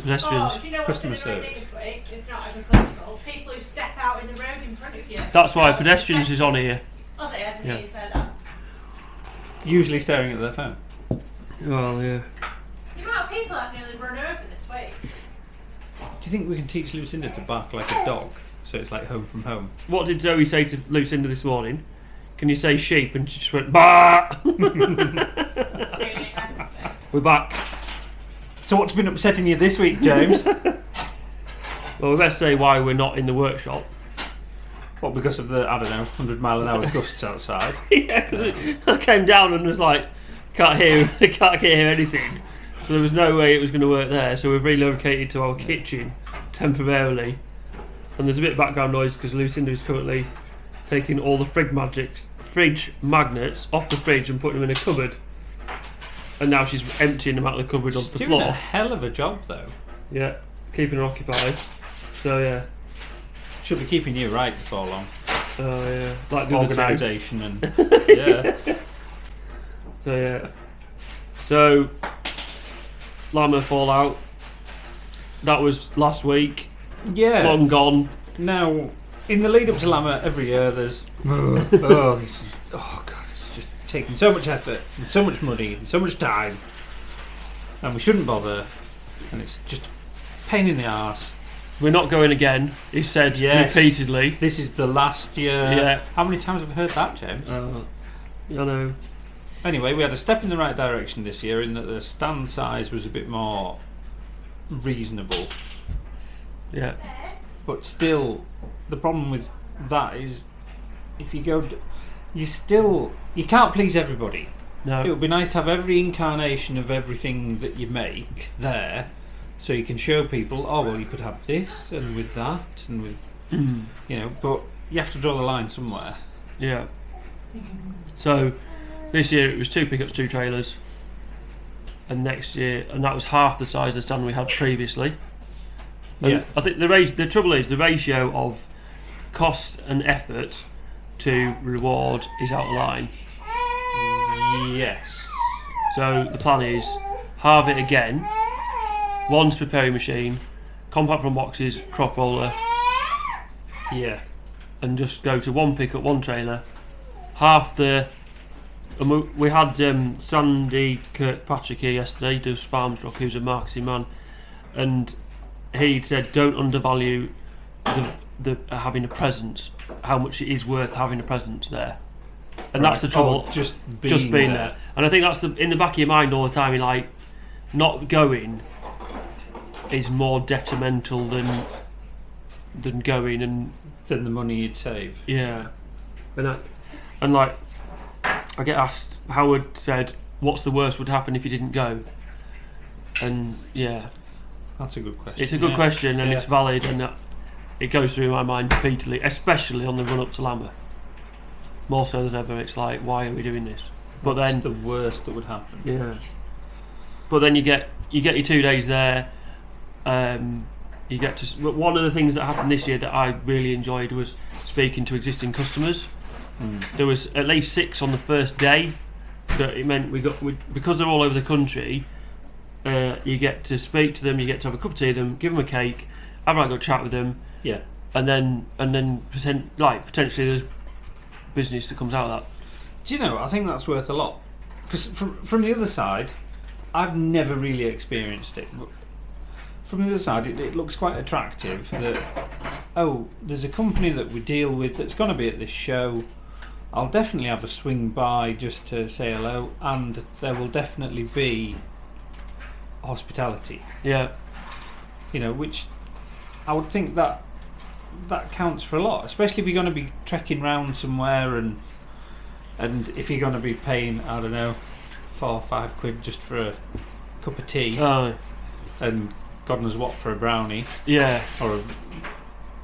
Pedestrians. Oh, do you know what's Customer going to be service. this week? It's not agricultural. People who step out in the road in front of you. That's why Pedestrians is on here. Oh, they had Yeah. to say that. Usually staring at their phone. Well, yeah. The amount of people I've nearly run over this week. Do you think we can teach Lucinda to bark like a dog? So it's like home from home. What did Zoe say to Lucinda this morning? Can you say sheep? And she just went, bah! Really, We're back. So what's been upsetting you this week, James? Well, we better say why we're not in the workshop. What, because of the, I don't know, 100-mile-an-hour gusts outside? Yeah, because I came down and was like, can't hear anything. So there was no way it was going to work there. So we've relocated to our kitchen temporarily. And there's a bit of background noise because Lucinda is currently taking all the fridge magnets off the fridge and putting them in a cupboard. And now she's emptying them out of the cupboard onto the Doing floor. a hell of a job, though. Yeah, keeping her occupied. So yeah. Should be keeping you right before long. Oh yeah. Like the other two. Organisation and... yeah. So yeah. So LAMMA fallout. That was last week. Yeah. Long gone. Now, in the lead up to LAMMA, every year there's... oh, God, this is just taking so much effort, and so much money, and so much time. And we shouldn't bother. And it's just a pain in the arse. We're not going again, he said Yes. repeatedly. This is the last year. Yeah. How many times have I heard that, James? I know. Anyway, we had a step in the right direction this year in that the stand size was a bit more reasonable. Yeah. But still, the problem with that is if you go... You can't please everybody. No. It would be nice to have every incarnation of everything that you make there, so you can show people, oh well, you could have this and with that and with, you know, but you have to draw the line somewhere. Yeah. So this year it was 2 pickups, 2 trailers, and next year, and that was half the size of the stand we had previously. And Yeah. I think the trouble is the ratio of cost and effort to reward is out of line. Yes. So the plan is halve it again. One's preparing machine, compact from boxes, crop roller, Yeah. and just go to 1 pickup, 1 trailer. Half the. And we had Sandy Kirkpatrick here yesterday, does Farms Rock, who's a marketing man, and he said don't undervalue the having a presence, how much it is worth having a presence there. And that's the trouble. Oh, just being there. And I think that's in the back of your mind all the time. You're like, not going is more detrimental than going, and than the money you'd save. yeah. And like, I get asked. Howard said, "What's the worst would happen if you didn't go?" And yeah, That's a good question. it's a good question, and Yeah. it's valid, and it goes through my mind repeatedly, especially on the run up to LAMMA. More so than ever, it's like, why are we doing this? But What's then the worst that would happen? yeah. But then you get your 2 days there. You get to. But one of the things that happened this year that I really enjoyed was speaking to existing customers. There was at least 6 on the first day. But it meant because they're all over the country. You get to speak to them. You get to have a cup of tea with them, give them a cake, have a good chat with them, Yeah. and then potentially there's business that comes out of that. Do you know, I think that's worth a lot. Because from the other side, I've never really experienced it. But from the other side, it looks quite attractive that, oh, there's a company that we deal with that's going to be at this show. I'll definitely have a swing by just to say hello, and there will definitely be hospitality. Yeah. You know, which I would think that counts for a lot, especially if you're going to be trekking round somewhere and if you're going to be paying, I don't know, 4 or 5 quid just for a cup of tea Oh, and God knows what for a brownie. yeah. Or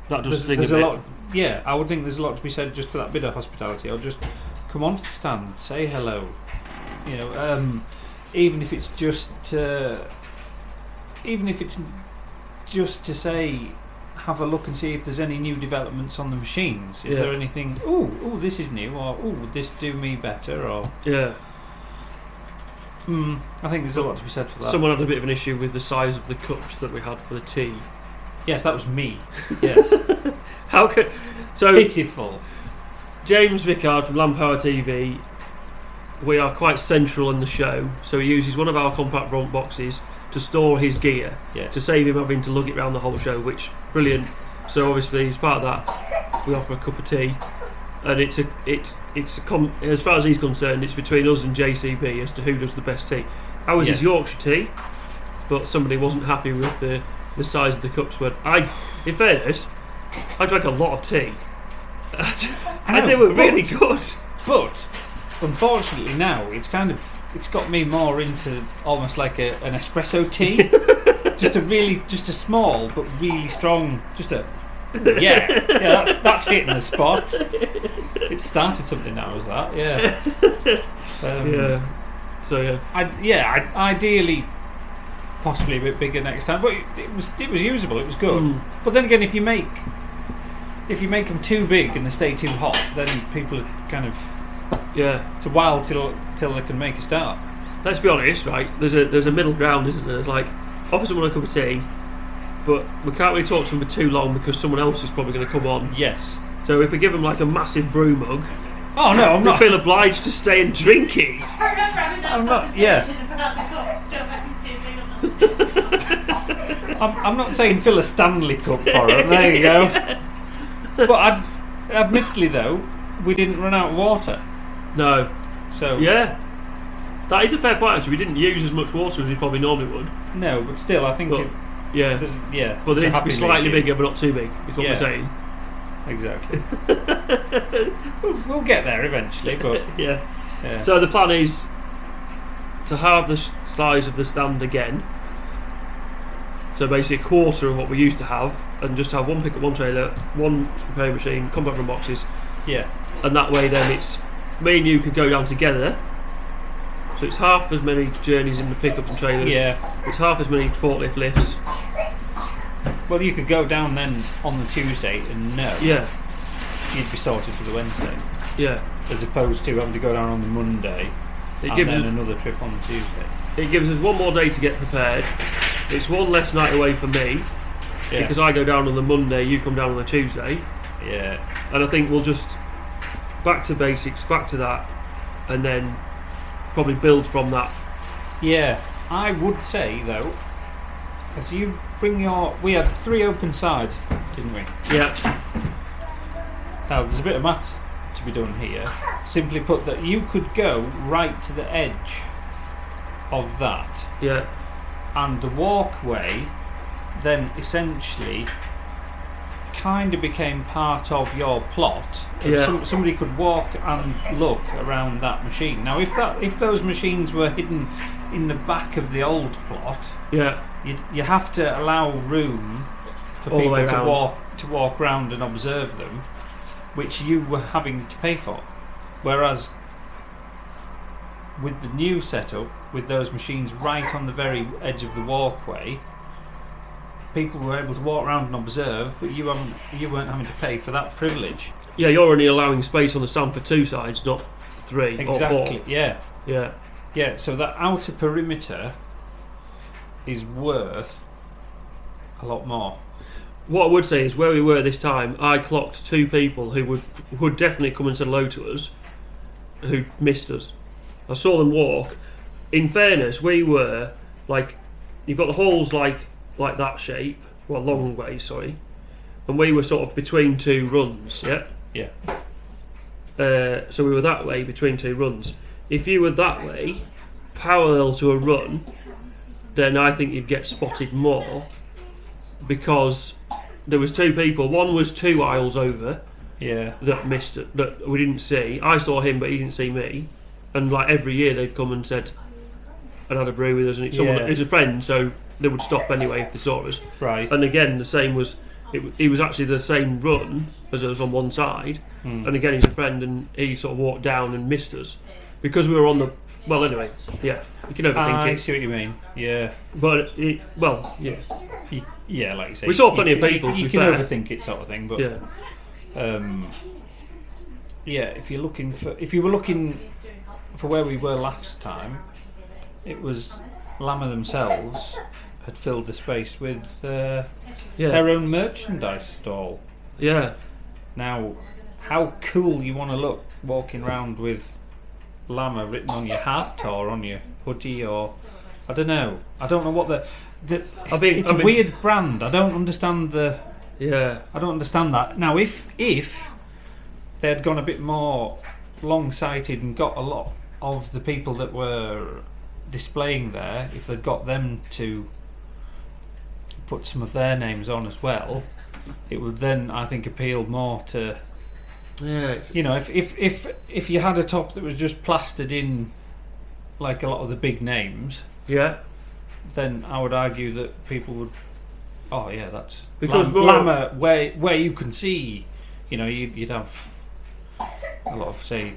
That does there's a a bit. lot. Yeah, I would think there's a lot to be said just for that bit of hospitality. Or just come on to the stand, say hello. You know, even if it's just to say, have a look and see if there's any new developments on the machines. Is Yeah. there anything? Oh, this is new, or would this do me better? Or Yeah. I think there's a lot to be said for that. Someone had a bit of an issue with the size of the cups that we had for the tea. Yes, that was me. Yes. How could so? Pitiful. James Vickard from Lampower TV. We are quite central in the show, so he uses one of our compact front boxes to store his gear to save him having to lug it around the whole show. Which brilliant. So obviously, as part of that, we offer a cup of tea, and it's as far as he's concerned, it's between us and JCB as to who does the best tea. Ours is Yorkshire tea, but somebody wasn't happy with the size of the cups. But in fairness, I drank a lot of tea, and they were really good. But unfortunately now it's got me more into almost like an espresso tea. just a small but really strong, that's hitting the spot. It started something now, was that? Ideally possibly a bit bigger next time, but it was usable, it was good. But then again, if you make them too big and they stay too hot, then people are kind of it's a while till they can make a start. Let's be honest, right? There's a middle ground, isn't there? It's like offer someone a cup of tea, but we can't really talk to them for too long because someone else is probably going to come on. Yes. So if we give them like a massive brew mug, I'm not. Feel obliged to stay and drink it. I remember having that conversation about the cup still having too big on the I'm not saying fill a Stanley cup for them. There you go. But admittedly, though, we didn't run out of water. No. So that is a fair point. Actually, we didn't use as much water as we probably normally would. No, but still, I think But they need to be slightly bigger, but not too big. Is what we're saying. Exactly. we'll get there eventually, but yeah. So the plan is to halve the size of the stand again. So basically a quarter of what we used to have, and just have one pickup, one trailer, one repair machine, compact from boxes. Yeah. And that way, then it's me and you could go down together. So it's half as many journeys in the pickups and trailers. Yeah. It's half as many forklift lifts. Well, you could go down then on the Tuesday and you'd be sorted for the Wednesday. Yeah. As opposed to having to go down on the Monday and then another trip on the Tuesday. It gives us one more day to get prepared. It's one less night away for me because I go down on the Monday, you come down on the Tuesday. Yeah. And I think we'll just back to basics, back to that, and then probably build from that. Yeah. I would say though, as you bring we had 3 open sides, didn't we? Yeah. Now there's a bit of maths to be done here. Simply put, that you could go right to the edge of that. Yeah. And the walkway then essentially kind of became part of your plot. Somebody could walk and look around that machine. Now, if those machines were hidden in the back of the old plot, you have to allow room for all people to walk around and observe them, which you were having to pay for. Whereas with the new setup, with those machines right on the very edge of the walkway, people were able to walk around and observe, but you weren't having to pay for that privilege. Yeah, you're only allowing space on the stand for 2 sides, not 3 or 4. Exactly. Yeah. Yeah. Yeah. So that outer perimeter is worth a lot more. What I would say is, where we were this time, I clocked 2 people who would definitely come and say hello to us, who missed us. I saw them walk. In fairness, we were like, you've got the halls like that shape, well, long way, sorry, and we were sort of between 2 runs. Yeah. So we were that way between 2 runs. If you were that way, parallel to a run, then I think you'd get spotted more, because there was 2 people. One was 2 aisles over. Yeah. That missed it, that we didn't see. I saw him, but he didn't see me. And like every year, they'd come and said and had a brew with us, and it's a friend, so they would stop anyway if they saw us. Right. And again, the same was. He was actually the same run as us on one side, and again he's a friend, and he sort of walked down and missed us because we were on the. Well, anyway, you can overthink it. I see what you mean. Yeah. But yeah, like you say, we saw plenty of people. You can overthink it, sort of thing. But if you were looking for where we were last time, it was LAMMA themselves had filled the space with Yeah. their own merchandise stall. Yeah. Now, how cool you want to look walking around with LAMMA written on your hat or on your hoodie, or I don't know what it's a weird brand. I don't understand I don't understand that. Now, if they had gone a bit more long-sighted and got a lot of the people that were displaying there, if they'd got them to put some of their names on as well, it would then, I think, appeal more to. Yeah. You know, if you had a top that was just plastered in, like a lot of the big names, Yeah. then I would argue that people would. Oh yeah, that's Because LAMMA, where you can see, you know, you'd have a lot of, say,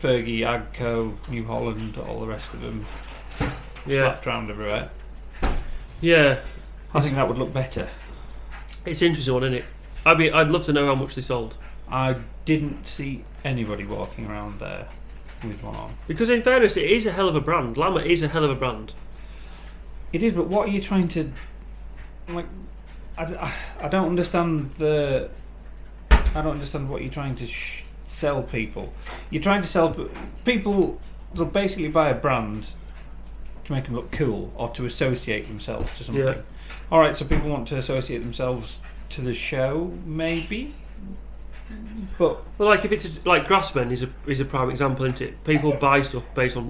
Fergie, Agco, New Holland, all the rest of them slapped around everywhere. Yeah. I think that would look better. It's an interesting one, isn't it? I'd love to know how much they sold. I didn't see anybody walking around there with one on. Because in fairness, it is a hell of a brand. LAMMA is a hell of a brand. It is, but what are you trying to, like? I don't understand I don't understand what you're trying to sell people. You're trying to sell people. They'll basically buy a brand to make them look cool or to associate themselves to something. Yeah. All right, so people want to associate themselves to the show, maybe. But Well, like if it's like Grassmen is a prime example, isn't it? People buy stuff based on,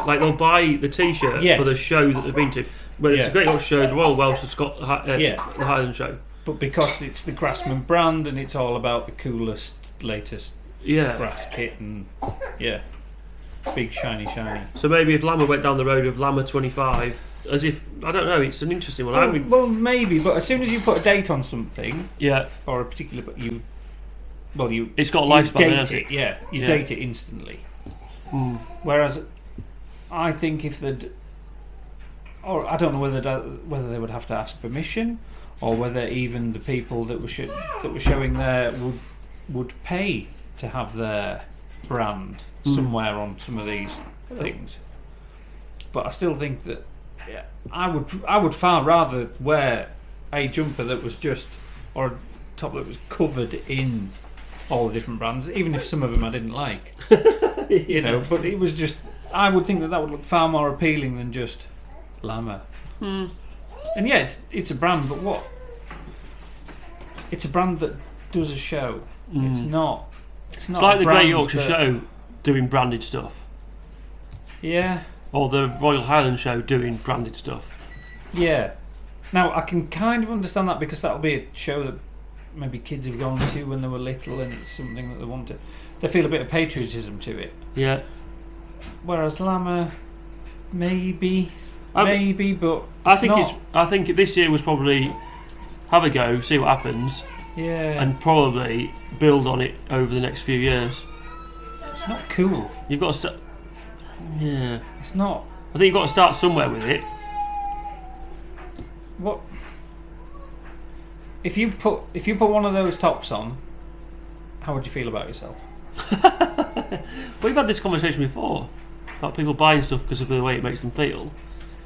like they'll buy the T-shirt Yes. for the show that they've been to. Well, it's Yeah. a great old show, the Royal Welsh, Yeah. the Highland show. but because it's the Grassman brand and it's all about the coolest, latest Yeah. grass kit and big shiny. So maybe if LAMMA went down the road of LAMMA 25, as if I don't know, it's an interesting one. Well, maybe, but as soon as you put a date on something Yeah. or a particular, but you It's got a you lifespan, date hasn't it. Yeah, you Yeah. date it instantly. Mm. Whereas, I think if they'd, or I don't know whether they would have to ask permission, or whether even the people that were showing there would pay to have their brand somewhere on some of these things. But I still think that I would far rather wear a jumper that was just, or a top that was covered in all the different brands, even if some of them I didn't like. You know, but it was just, I would think that would look far more appealing than just LAMMA. And yeah, it's a brand, but what? It's a brand that does a show. It's not. It's like the Great brand Yorkshire that- Show doing branded stuff, Yeah, or the Royal Highland Show doing branded stuff. yeah. Now I can kind of understand that because that'll be a show that maybe kids have gone to when they were little, and it's something that they want to. They feel a bit of patriotism to it. Yeah. Whereas LAMMA, maybe, but I think not. I think this year was probably have a go, see what happens, Yeah, and probably build on it over the next few years. it's not cool. You've got to start. Yeah. It's not. I think you've got to start somewhere with it. What if you put one of those tops on? How would you feel about yourself? We've had this conversation before about people buying stuff because of the way it makes them feel.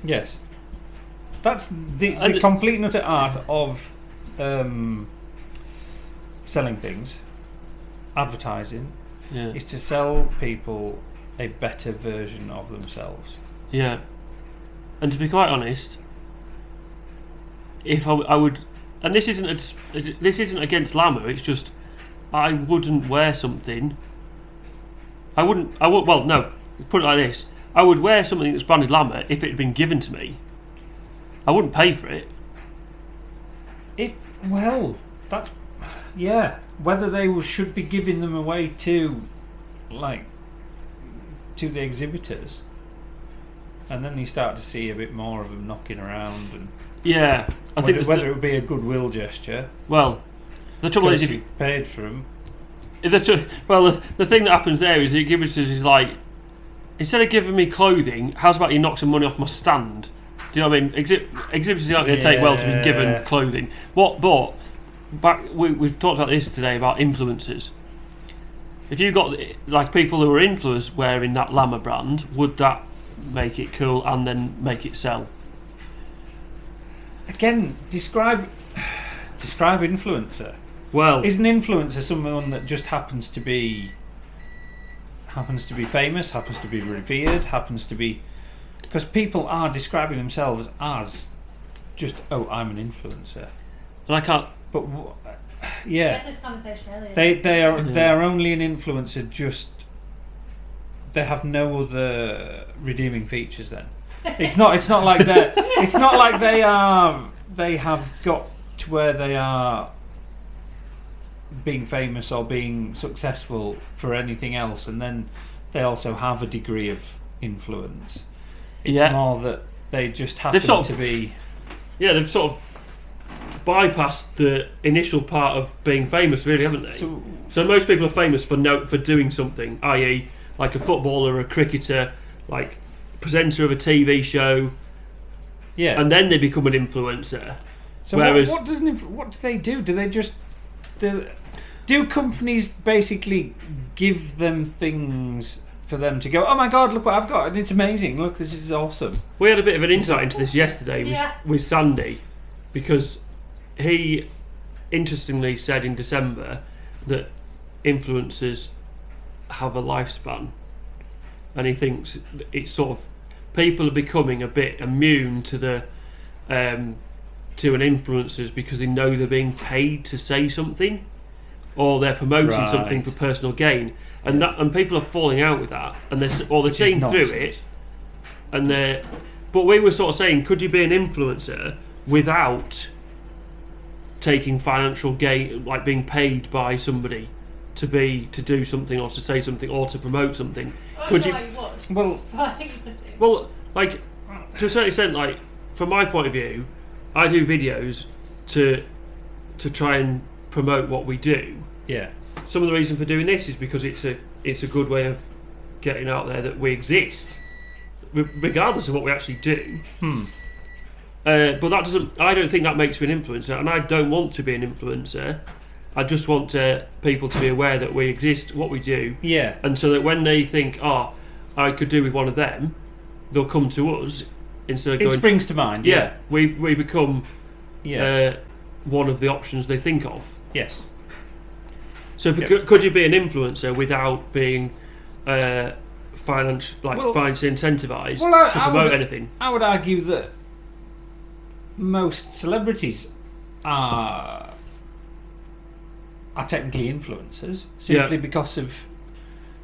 Yes, that's the And- complete and utter art of selling things, advertising, Yeah. is to sell people a better version of themselves. Yeah. And to be quite honest, if I would, and this isn't against LAMMA. It's just I wouldn't wear something. I would. Well, no. Put it like this: I would wear something that's branded LAMMA if it had been given to me. I wouldn't pay for it. That's whether they should be giving them away to the exhibitors, and then you start to see a bit more of them knocking around, and Yeah, I think whether it would be a goodwill gesture. Well, the trouble is, Because if you paid for them. the thing that happens there is the exhibitors is like, instead of giving me clothing, how's about you knock some money off my stand? Do you know what I mean? Exhibitors aren't going to take well to be given clothing. But we've talked about this today about influencers. If you got like people who are influencers wearing that LAMMA brand, would that make it cool, and then make it sell. Again, describe influencer. Well, Is an influencer someone that just happens to be famous, happens to be revered, happens to be... Because people are describing themselves as just, oh, I'm an influencer. and I can't. But We yeah, had this conversation earlier. they're only an influencer. Just they have no other redeeming features. Then it's not like they have got to where they are being famous or being successful for anything else, and then they also have a degree of influence. It's more that they just happen to be. Yeah, they've sort of bypassed the initial part of being famous, really, haven't they? So most people are famous for doing something, i.e., like a footballer, a cricketer, like presenter of a TV show. Yeah, and then they become an influencer. So whereas, what do they do? Do they just do companies basically give them things for them to go, oh my god, look what I've got, and it's amazing, look, this is awesome? We had a bit of an insight into this yesterday with Sandy, because he interestingly said in December that influencers have a lifespan, and he thinks it's sort of people are becoming a bit immune to the to an influencers because they know they're being paid to say something, or they're promoting something for personal gain, and people are falling out with that, and they're seeing through it, and but we were sort of saying, could you be an influencer without taking financial gain, like being paid by somebody to do something or to say something or to promote something? Could you? Well, I think you could do. Well, like to a certain extent, like from my point of view, I do videos to try and promote what we do. Yeah. Some of the reason for doing this is because it's a good way of getting out there that we exist, regardless of what we actually do. But that doesn't. I don't think that makes me an influencer, and I don't want to be an influencer. I just want people to be aware that we exist, what we do. Yeah. And so that when they think, I could do with one of them, they'll come to us instead of going. It springs to mind. Yeah. We become Yeah. one of the options they think of. Yes. So could you be an influencer without being financially incentivized to promote anything? I would argue that most celebrities are technically influencers simply because of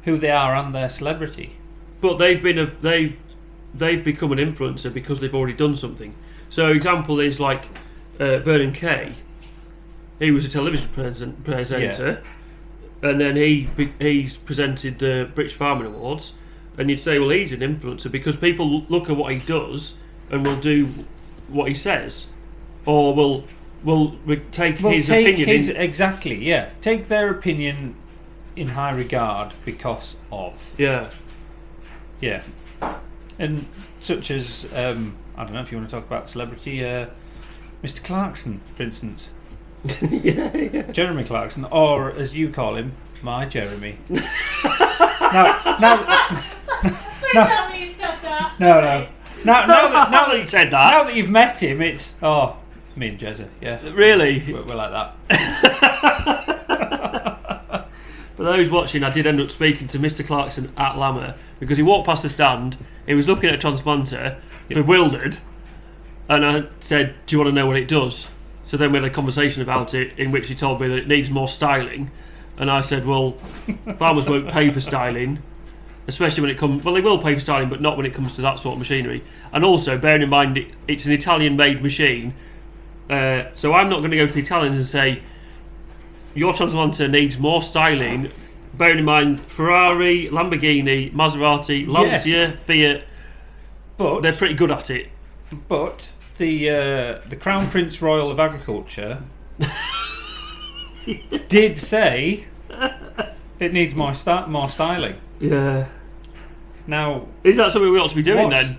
who they are and their celebrity. But they've become an influencer because they've already done something. So example is like Vernon Kay. He was a television presenter, and then he's presented the British Farming Awards, and you'd say, well, he's an influencer because people look at what he does and will do what he says, or will take his opinion. Exactly, yeah. Take their opinion in high regard because of. Yeah. Yeah. And such as, I don't know if you want to talk about celebrity, Mr. Clarkson, for instance. yeah. Jeremy Clarkson, or as you call him, my Jeremy. Please tell me you said that. No. Now that you said that. Now that you've met him, it's me and Jezza. Yeah. Really? We're like that. For those watching, I did end up speaking to Mr. Clarkson at LAMMA because he walked past the stand. He was looking at a transplanter, bewildered, and I said, "Do you want to know what it does?" So then we had a conversation about it, in which he told me that it needs more styling, and I said, "Well, farmers won't pay for styling, especially when it comes. Well, they will pay for styling, but not when it comes to that sort of machinery. And also, bearing in mind, it's an Italian-made machine, so I'm not going to go to the Italians and say your transplanter needs more styling." Bearing in mind, Ferrari, Lamborghini, Maserati, Lancia, Fiat, but they're pretty good at it. But the Crown Prince Royal of Agriculture did say it needs more styling. Yeah. Now, is that something we ought to be doing then?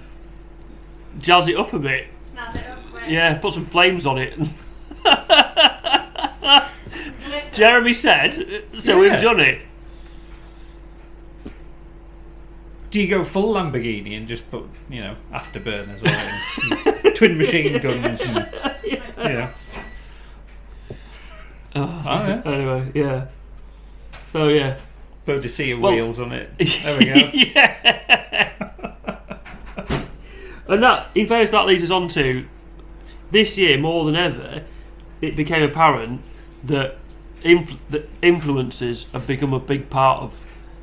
Jazz it up a bit. Snazz it up. Right? Yeah, put some flames on it. Jeremy said, so we've done it. Do you go full Lamborghini and just put, afterburners on and twin machine guns and, Anyway, yeah. So, yeah. Bodicea wheels on it. There we go. Yeah. And that, in fairness, that leads us on to this year more than ever. It became apparent that influencers have become a big part of.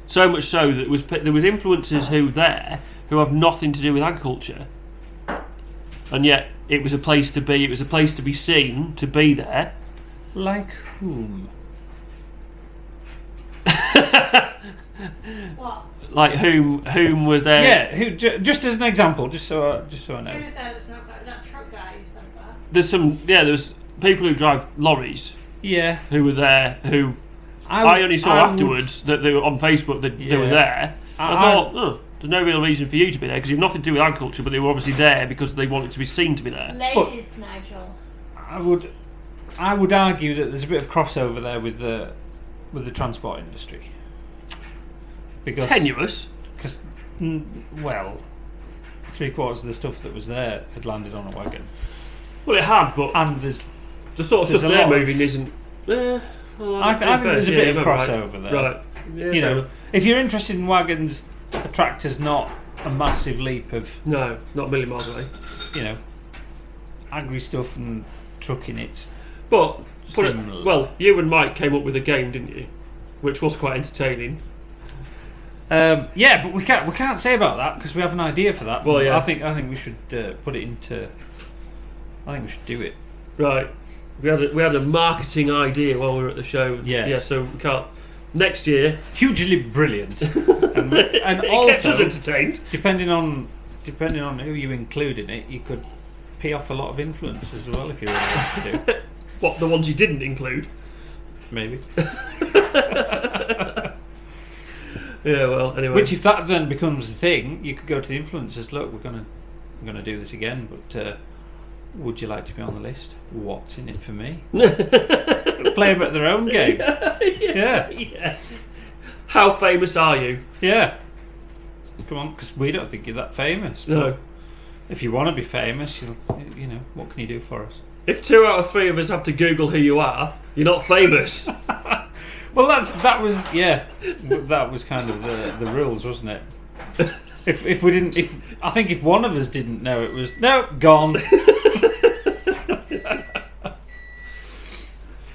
So much so that there was influencers who have nothing to do with agriculture, and yet it was a place to be. It was a place to be seen, to be there. Like whom? What? Like whom were there? Yeah, just as an example, just so I know. Who was there that's not like that truck guy who said that? There was people who drive lorries Yeah. who were there who I only saw afterwards that they were on Facebook that they were there. I thought, there's no real reason for you to be there because you've nothing to do with agriculture, but they were obviously there because they wanted to be seen to be there. Ladies, Nigel. I would argue that there's a bit of crossover there with the transport industry. Because Tenuous. Because, well, 3/4 of the stuff that was there had landed on a wagon. Well, it had, but And there's the sort of stuff they're moving isn't. I think there's a bit of crossover there. Right. Yeah, if you're interested in wagons, a tractor's not a massive leap of, no, not a million miles away. agri stuff and trucking. It's But similar. you and Mike came up with a game, didn't you? Which was quite entertaining. yeah, but we can't say about that because we have an idea for that. Well, yeah. I think we should put it into. I think we should do it. Right. We had a marketing idea while we were at the show. Yes. Yeah. So we can't. Next year, Hugely brilliant, and it kept us also entertained. depending on who you include in it, you could pee off a lot of influence as well if you really wanted to. What, the ones you didn't include? Maybe. Yeah. Well, anyway. Which, if that then becomes a thing, you could go to the influencers. Look, we're gonna do this again, but would you like to be on the list? What's in it for me? Play them at their own game. Yeah. How famous are you? Yeah. Come on, because we don't think you're that famous. No. But if you want to be famous, what can you do for us? If 2 out of 3 of us have to Google who you are, you're not famous. Well, that was kind of the rules, wasn't it? If we didn't, I think if one of us didn't know, it was gone.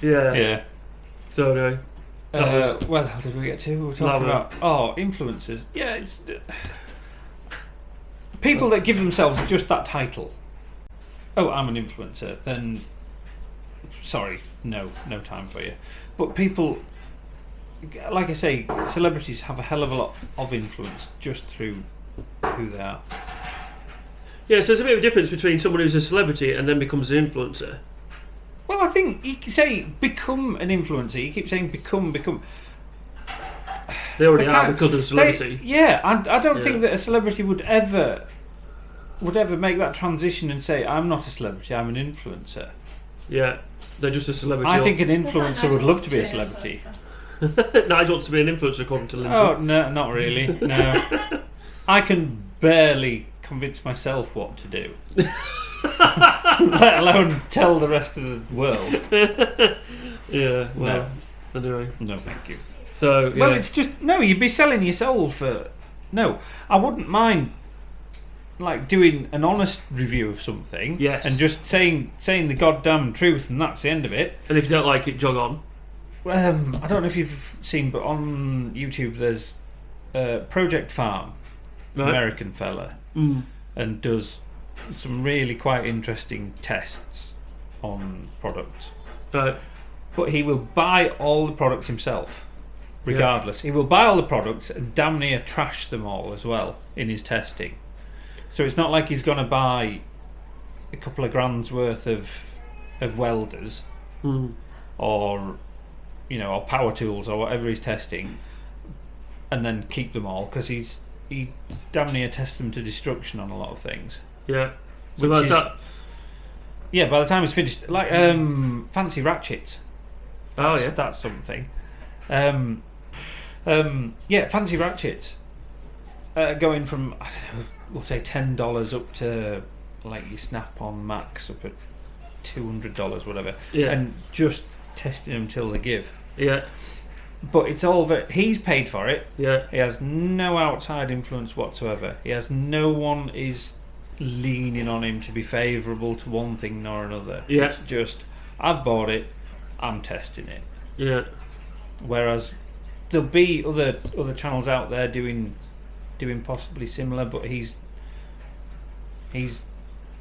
Yeah. Yeah. So anyway. Well, how did we get to? We were talking about influencers. Yeah, it's people that give themselves just that title. Oh, I'm an influencer. Then, sorry, no time for you. But people, like I say, celebrities have a hell of a lot of influence just through who they are. Yeah, so there's a bit of a difference between someone who's a celebrity and then becomes an influencer. Well, I think you can say become an influencer. You keep saying become. They already are because of the celebrity. I don't think that a celebrity would ever make that transition and say, I'm not a celebrity, I'm an influencer. Yeah, they're just a celebrity. I think an influencer would love to be a celebrity. Nigel wants to be an influencer according to Lindsay. Oh, no, not really. No. I can barely convince myself what to do. Let alone tell the rest of the world. Yeah, well, anyway. No, thank you. So, yeah. Well, it's just, you'd be selling your soul for... No, I wouldn't mind like doing an honest review of something, yes, and just saying the goddamn truth, and that's the end of it. And if you don't like it, jog on. I don't know if you've seen, but on YouTube there's Project Farm, right, American fella, and does some really quite interesting tests on products. Right. But he will buy all the products himself, regardless. Yeah. He will buy all the products and damn near trash them all as well in his testing. So it's not like he's going to buy a couple of grand's worth of welders or or power tools or whatever he's testing, and then keep them all, because he damn near tests them to destruction on a lot of things. Yeah. So by the time he's finished, like fancy ratchets. That's something. Fancy ratchets. going from, I don't know, we'll say $10 up to like your Snap-on Max up at $200, whatever, Yeah. and just testing them till they give. Yeah. But it's all he's paid for it. Yeah. He has no outside influence whatsoever. He has no one is leaning on him to be favourable to one thing nor another. Yeah. It's just, I've bought it, I'm testing it. Yeah. Whereas there'll be other channels out there doing possibly similar, but he's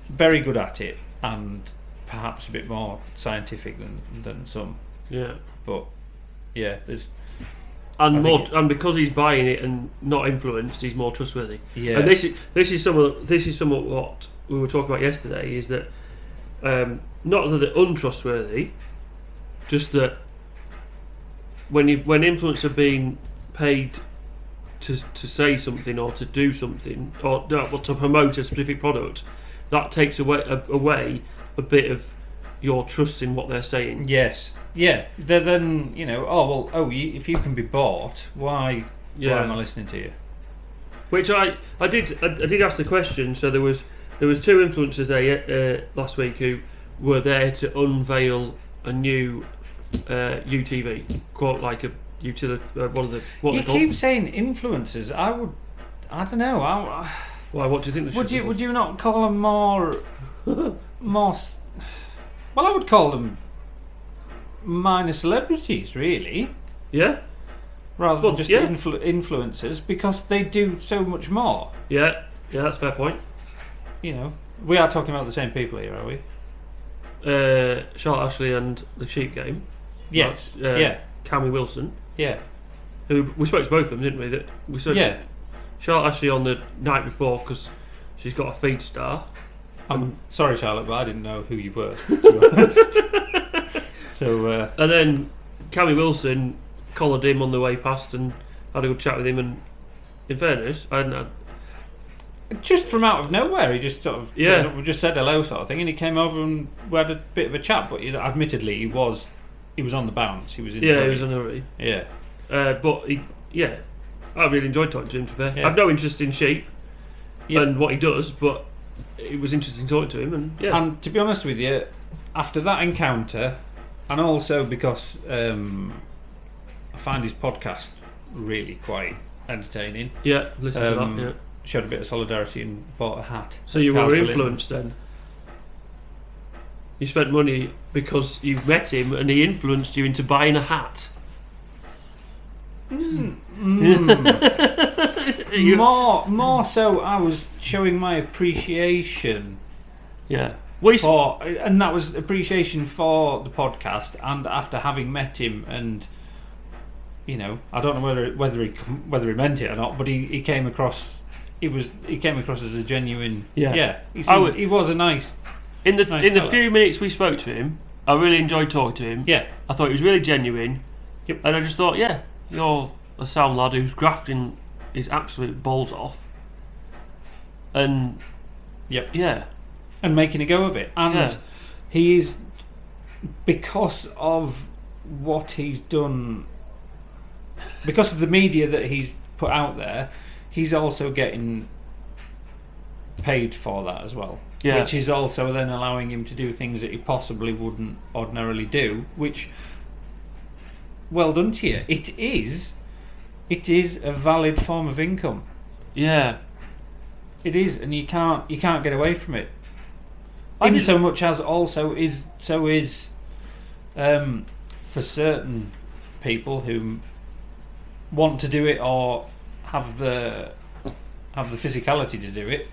very good at it and perhaps a bit more scientific than some. Yeah. But yeah, there's and because he's buying it and not influenced, he's more trustworthy. Yeah. And this is somewhat what we were talking about yesterday. Is that not that they're untrustworthy, just that when influencers are being paid to say something or to do something or to promote a specific product, that takes away a bit of your trust in what they're saying. Yes. Yeah. Then if you can be bought, why am I listening to you? Which I did ask the question. So there was two influencers there last week who were there to unveil a new UTV, quite like a utility. You keep saying influencers. I don't know. Why? What do you think? Would you not call them more? Well, I would call them minor celebrities, really. Yeah. Rather than just influencers, because they do so much more. Yeah. Yeah, that's a fair point. You know, we are talking about the same people here, are we? Charlotte Ashley and the Sheep Game. Yes. Yeah. Cammy Wilson. Yeah. Who we spoke to both of them, didn't we? Yeah. Charlotte Ashley on the night before because she's got a feed star. I'm sorry, Charlotte, but I didn't know who you were, to be honest. So, and then Cammy Wilson collared him on the way past and had a good chat with him. And in fairness, I hadn't had. Just from out of nowhere, he just sort of we just said hello, sort of thing, and he came over and we had a bit of a chat. But admittedly, he was on the bounce. He was in. He was in a hurry. Yeah. But I really enjoyed talking to him. To be fair, Yeah. I've no interest in sheep and what he does, but it was interesting talking to him. And to be honest with you, after that encounter, and also because I find his podcast really quite entertaining. Yeah, listen to that. Yeah. Showed a bit of solidarity and bought a hat. So you were influenced then? You spent money because you met him and he influenced you into buying a hat? More so, I was showing my appreciation. Yeah. And that was appreciation for the podcast, and after having met him, and I don't know whether he meant it or not, but he came across. He came across as a genuine. Yeah. He was a nice. In the fella. few minutes we spoke to him, I really enjoyed talking to him. Yeah. I thought he was really genuine. Yep. And I just thought, you're a sound lad who's grafting his absolute balls off. And Yep. yeah. And making a go of it. And he is, because of what he's done, because of the media that he's put out there, he's also getting paid for that as well. Yeah. Which is also then allowing him to do things that he possibly wouldn't ordinarily do, which, well done to you. It is a valid form of income. Yeah. It is, and you can't get away from it. So much as also is for certain people who want to do it or have the physicality to do it,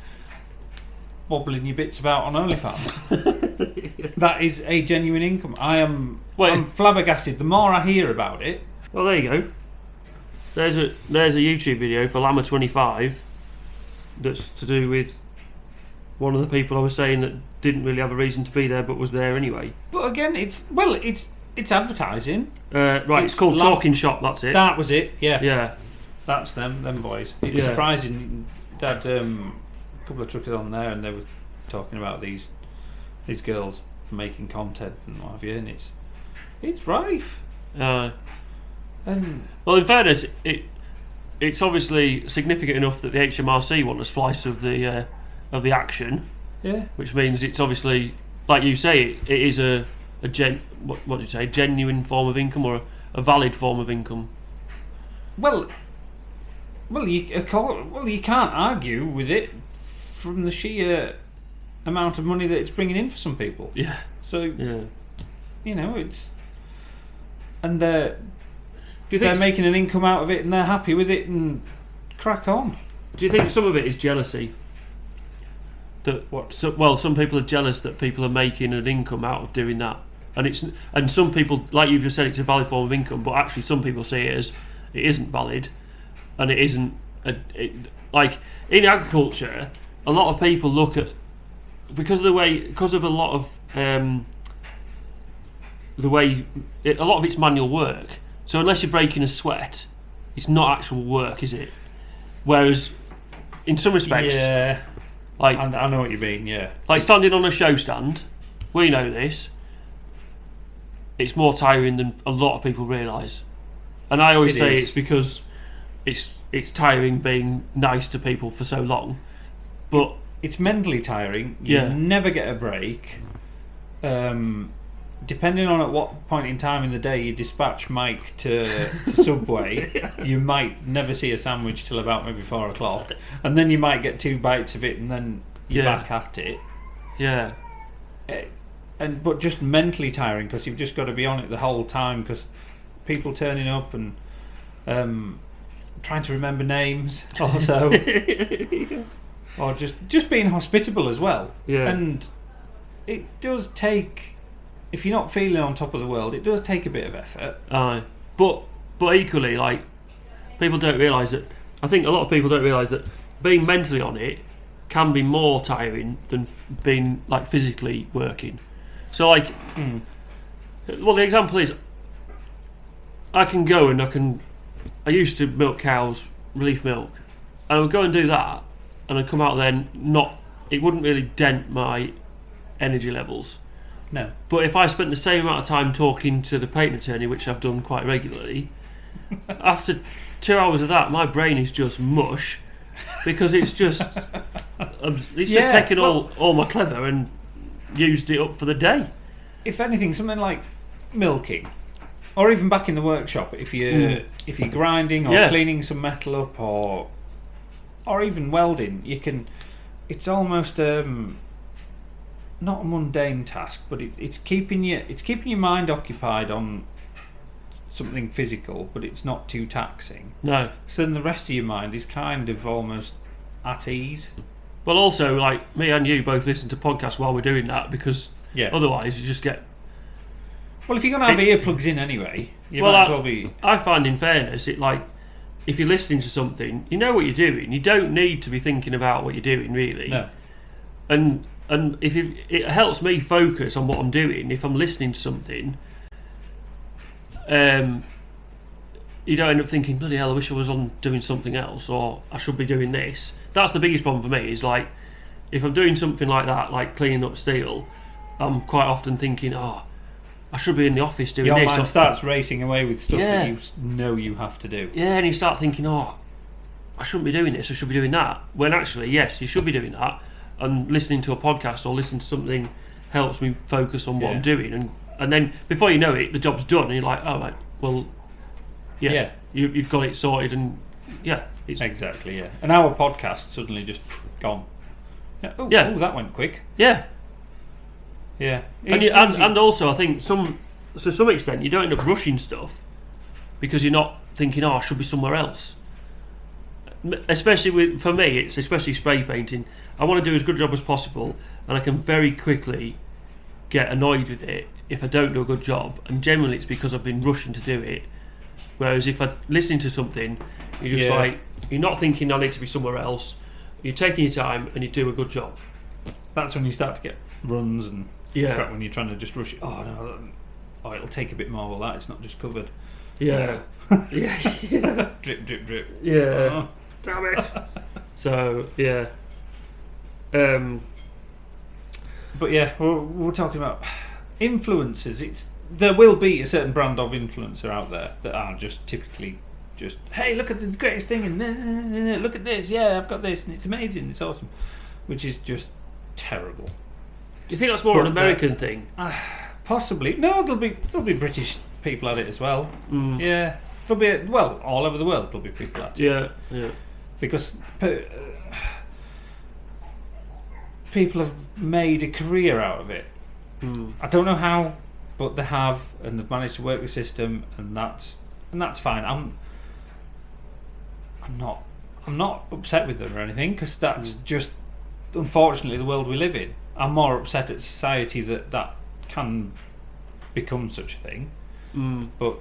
wobbling your bits about on OnlyFans. That is a genuine income. I'm flabbergasted. The more I hear about it. Well, there you go. There's a YouTube video for LAMMA 25 that's to do with one of the people I was saying that didn't really have a reason to be there but was there anyway. But again, it's advertising. It's called Talking Shop. That's it. That was it. Yeah. Yeah. That's them boys. It's surprising that a couple of truckers on there, and they were talking about these girls making content and what have you, and it's rife. And And well, in fairness, it it's obviously significant enough that the HMRC want a slice of the action. Yeah. Which means it's obviously, like you say, it is what do you say, genuine form of income or a valid form of income. Well, you can't argue with it from the sheer amount of money that it's bringing in for some people. Yeah. So, Yeah. it's, and they're making an income out of it, and they're happy with it, and crack on. Do you think some of it is jealousy? Some people are jealous that people are making an income out of doing that, and some people, like you've just said, it's a valid form of income, but actually some people see it as it isn't valid, and it isn't. Like in agriculture, a lot of people look at because of a lot of a lot of it's manual work. So unless you're breaking a sweat, it's not actual work, is it? Whereas in some respects, yeah. Like I know what you mean, yeah. Like standing on a show stand, we know this. It's more tiring than a lot of people realise, and I always say it's because it's tiring being nice to people for so long. But it's mentally tiring. You never get a break. Depending on at what point in time in the day you dispatch Mike to Subway, you might never see a sandwich till about maybe 4 o'clock, and then you might get 2 bites of it, and then you're back at it. Yeah. But just mentally tiring because you've just got to be on it the whole time because people turning up and trying to remember names also, or just being hospitable as well. Yeah. And it does take. If you're not feeling on top of the world, it does take a bit of effort. Aye, but equally, like people don't realise that. I think a lot of people don't realise that being mentally on it can be more tiring than being like physically working. So, like, well, the example is, I can go and I used to milk cows, relief milk, and I would go and do that, and I'd come out then it wouldn't really dent my energy levels. No. But if I spent the same amount of time talking to the patent attorney, which I've done quite regularly, after 2 hours of that, my brain is just mush because it's just taken all my clever and used it up for the day. If anything, something like milking, or even back in the workshop, if you're grinding or cleaning some metal up, or even welding, you can. It's almost not a mundane task, but it's keeping your mind occupied on something physical, but it's not too taxing. No. So then the rest of your mind is kind of almost at ease. Well, also, like me and you both listen to podcasts while we're doing that because otherwise you just get. Well, if you're gonna have earplugs in anyway, you might as well be. I find, in fairness, it like if you're listening to something, you know what you're doing. You don't need to be thinking about what you're doing, really. No. And if it helps me focus on what I'm doing if I'm listening to something. You don't end up thinking, bloody hell, I wish I was on doing something else, or I should be doing this. That's the biggest problem for me, is like if I'm doing something like that, like cleaning up steel, I'm quite often thinking, I should be in the office doing this. Your this. mind starts racing away with stuff that you know you have to do. Yeah, and you start thinking, I shouldn't be doing this, I should be doing that. When actually, yes, you should be doing that. And listening to a podcast or listening to something helps me focus on what I'm doing. And then before you know it, the job's done, and you're like, oh, right, well, you've got it sorted, and it's exactly, yeah. And our podcast suddenly just gone. Oh, that went quick. Yeah. Yeah. And also, I think to some extent, you don't end up rushing stuff because you're not thinking, I should be somewhere else. Especially for me, it's especially spray painting. I want to do as good a job as possible, and I can very quickly get annoyed with it if I don't do a good job. And generally, it's because I've been rushing to do it. Whereas if I'm listening to something, you're just like, you're not thinking I need to be somewhere else. You're taking your time and you do a good job. That's when you start to get runs and crap when you're trying to just rush it. It'll take a bit more of that. It's not just covered. Yeah. Drip, drip, drip. Yeah. Damn it. So but we're talking about influencers. There will be a certain brand of influencer out there that are just typically just, hey, look at the greatest thing, and look at this, yeah, I've got this, and it's amazing, it's awesome, which is just terrible. Do you think that's more an American thing? Possibly. No, there'll be British people at it as well. Yeah, there'll be all over the world. There'll be people at it. Yeah. Because people have made a career out of it. I don't know how, but they have, and they've managed to work the system, and that's fine. I'm not upset with them or anything, because that's just unfortunately the world we live in. I'm more upset at society that can become such a thing. But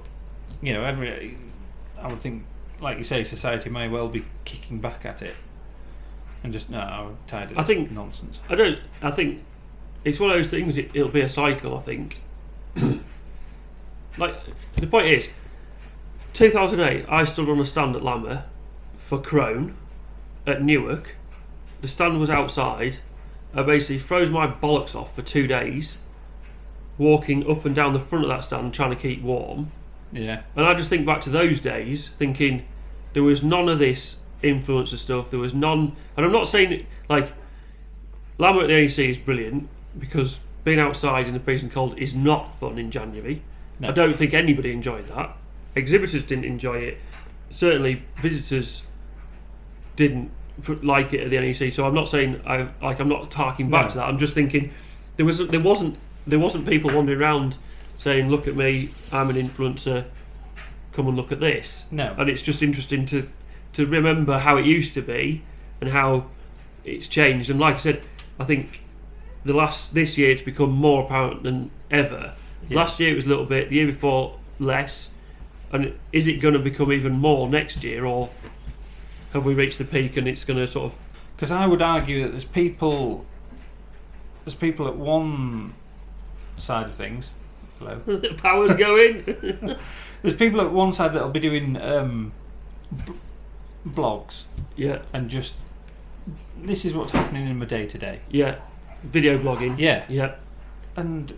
I would think, like you say, society may well be kicking back at it and just I'm tired of this nonsense. I think it's one of those things. It'll be a cycle. I think. Like the point is, 2008, I stood on a stand at LAMMA for Crone at Newark. The stand was outside. I basically froze my bollocks off for 2 days, walking up and down the front of that stand trying to keep warm. Yeah. And I just think back to those days, thinking there was none of this influencer stuff. There was none, and I'm not saying like LAMMA at the NEC is brilliant, because being outside in the freezing cold is not fun in January. No. I don't think anybody enjoyed that. Exhibitors didn't enjoy it. Certainly, visitors didn't like it at the NEC. So I'm not saying I'm not harking back to that. I'm just thinking there wasn't people wandering around saying, "Look at me, I'm an influencer. Come and look at this." No. And it's just interesting to remember how it used to be and how it's changed. And like I said, I think this year it's become more apparent than ever. Yeah. Last year it was a little bit. The year before less. And is it going to become even more next year, or have we reached the peak and it's going to sort of? Because I would argue that there's people at one side of things. Hello. The power's going. There's people at one side that'll be doing blogs. Yeah. And just, this is what's happening in my day to day. Yeah. Video blogging. Yeah. Yeah. And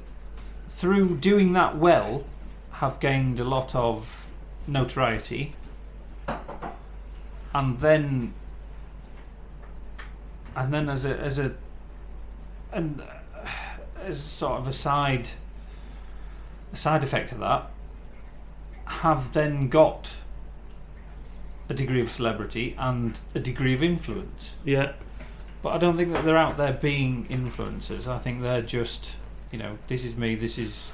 through doing that well, have gained a lot of notoriety, and then as sort of a side effect of that, have then got a degree of celebrity and a degree of influence. Yeah. But I don't think that they're out there being influencers. I think they're just, this is me, this is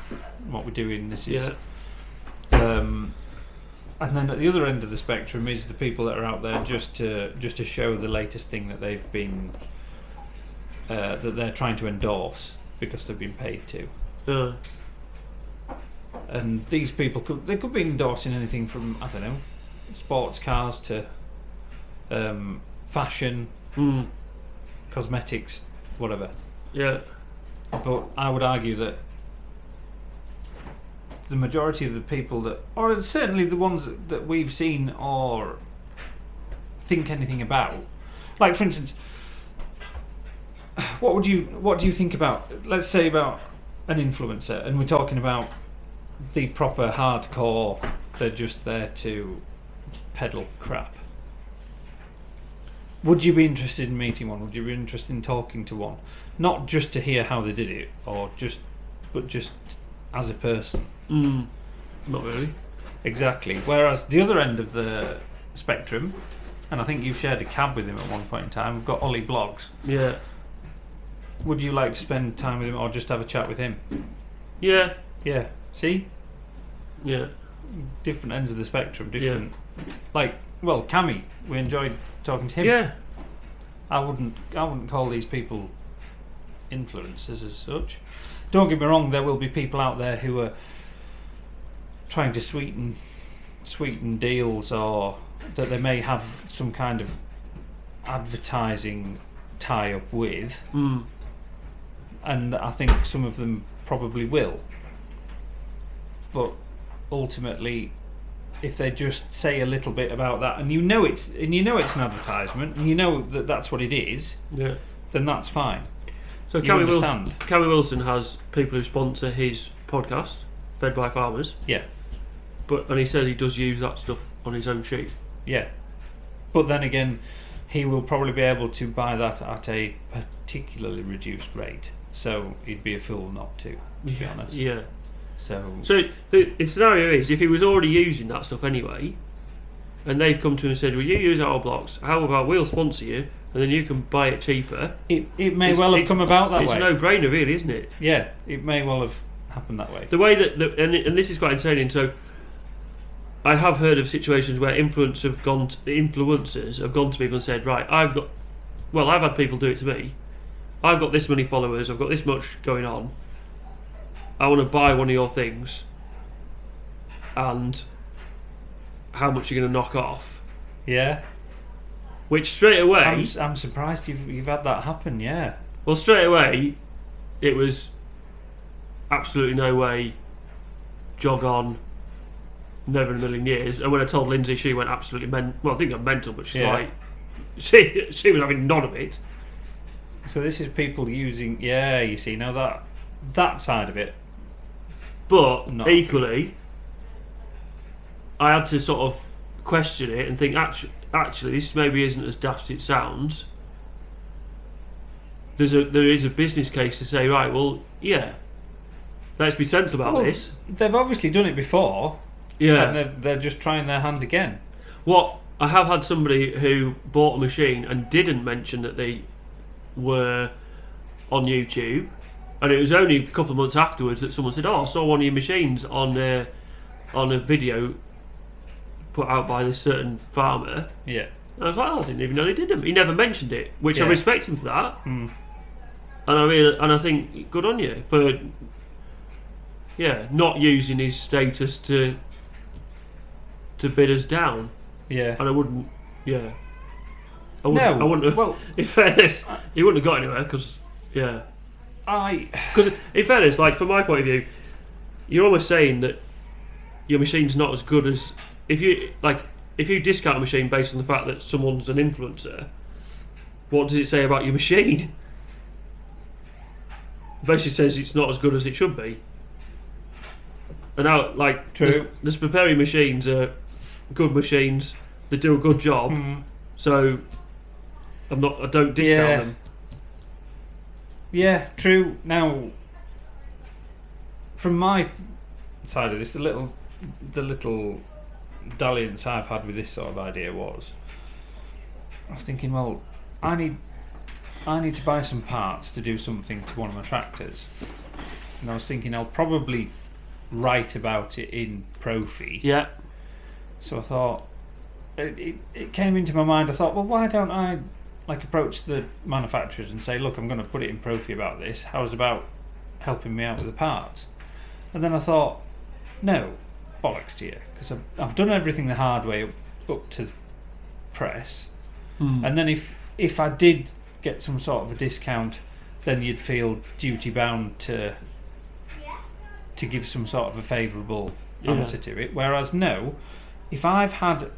what we're doing, this is... Yeah. And then at the other end of the spectrum is the people that are out there just to show the latest thing that they've been that they're trying to endorse because they've been paid to. And these people could be endorsing anything from, I don't know, sports cars to fashion, cosmetics, whatever. Yeah. But I would argue that the majority of the people that, or certainly the ones that we've seen or think anything about, like for instance, what do you think about, let's say, about an influencer, and we're talking about the proper hardcore, they're just there to peddle crap. Would you be interested in meeting one? Would you be interested in talking to one? Not just to hear how they did it, but just as a person. Not really. Exactly. Whereas the other end of the spectrum, and I think you've shared a cab with him at one point in time, we've got Ollie Blogs. Yeah. Would you like to spend time with him or just have a chat with him? Yeah. Yeah. See? Yeah. Different ends of the spectrum. Different. Yeah. Like, well, Cammy, we enjoyed talking to him. Yeah. I wouldn't call these people influencers as such. Don't get me wrong, there will be people out there who are trying to sweeten deals, or that they may have some kind of advertising tie-up with. And I think some of them probably will. But ultimately, if they just say a little bit about that, and it's an advertisement, and you know that that's what it is, yeah, then that's fine. So Cammy Wilson has people who sponsor his podcast, Fed by Farmers. Yeah. and he says he does use that stuff on his own sheep. Yeah. But then again, he will probably be able to buy that at a particularly reduced rate. So he'd be a fool not to be honest. Yeah. So the scenario is, if he was already using that stuff anyway, and they've come to him and said, well, you use our blocks, how about we'll sponsor you, and then you can buy it cheaper. It may well have come about that way. It's a no-brainer, really, isn't it? Yeah, it may well have happened that way. The way that, and this is quite insane, and so I have heard of situations where influencers have gone to people and said, right, I've had people do it to me. I've got this many followers, I've got this much going on. I want to buy one of your things, and how much you're going to knock off? Yeah. Which straight away, I'm surprised you've had that happen. Yeah. Well, straight away, it was absolutely no way. Jog on. Never in a million years. And when I told Lindsay, she went absolutely well, I think I'm mental, but she's like, she was having none of it. So this is people using, you see, now that side of it. But not equally, good. I had to sort of question it and think, actually, this maybe isn't as daft as it sounds. There is a business case to say, right, well, yeah, let's be sensible about this. They've obviously done it before. Yeah. And they're just trying their hand again. I have had somebody who bought a machine and didn't mention that they were on YouTube, and it was only a couple of months afterwards that someone said, I saw one of your machines on a video put out by this certain farmer. Yeah. And I was like, I didn't even know they did them. He never mentioned it, which I respect him for that. Mm. And I think good on you for not using his status to bid us down. Yeah. And I wouldn't. Yeah. I wouldn't have. Well, in fairness, he wouldn't have got anywhere because in fairness, like from my point of view, you're almost saying that your machine's not as good as if you discount a machine based on the fact that someone's an influencer. What does it say about your machine? It basically says it's not as good as it should be. And now, like, true, the preparing machines are good machines. They do a good job. Mm. So I don't discount them. Yeah, true. Now, from my side of this, the little dalliance I've had with this sort of idea was, I was thinking, well, I need to buy some parts to do something to one of my tractors, and I was thinking I'll probably write about it in Profi. Yeah. So I thought, it came into my mind. I thought, well, why don't I approach the manufacturers and say, look, I'm going to put it in Profi about this. How's about helping me out with the parts? And then I thought, no, bollocks to you, because I've done everything the hard way up to press. And then if I did get some sort of a discount, then you'd feel duty bound to give some sort of a favourable answer to it. Whereas no, if I've had a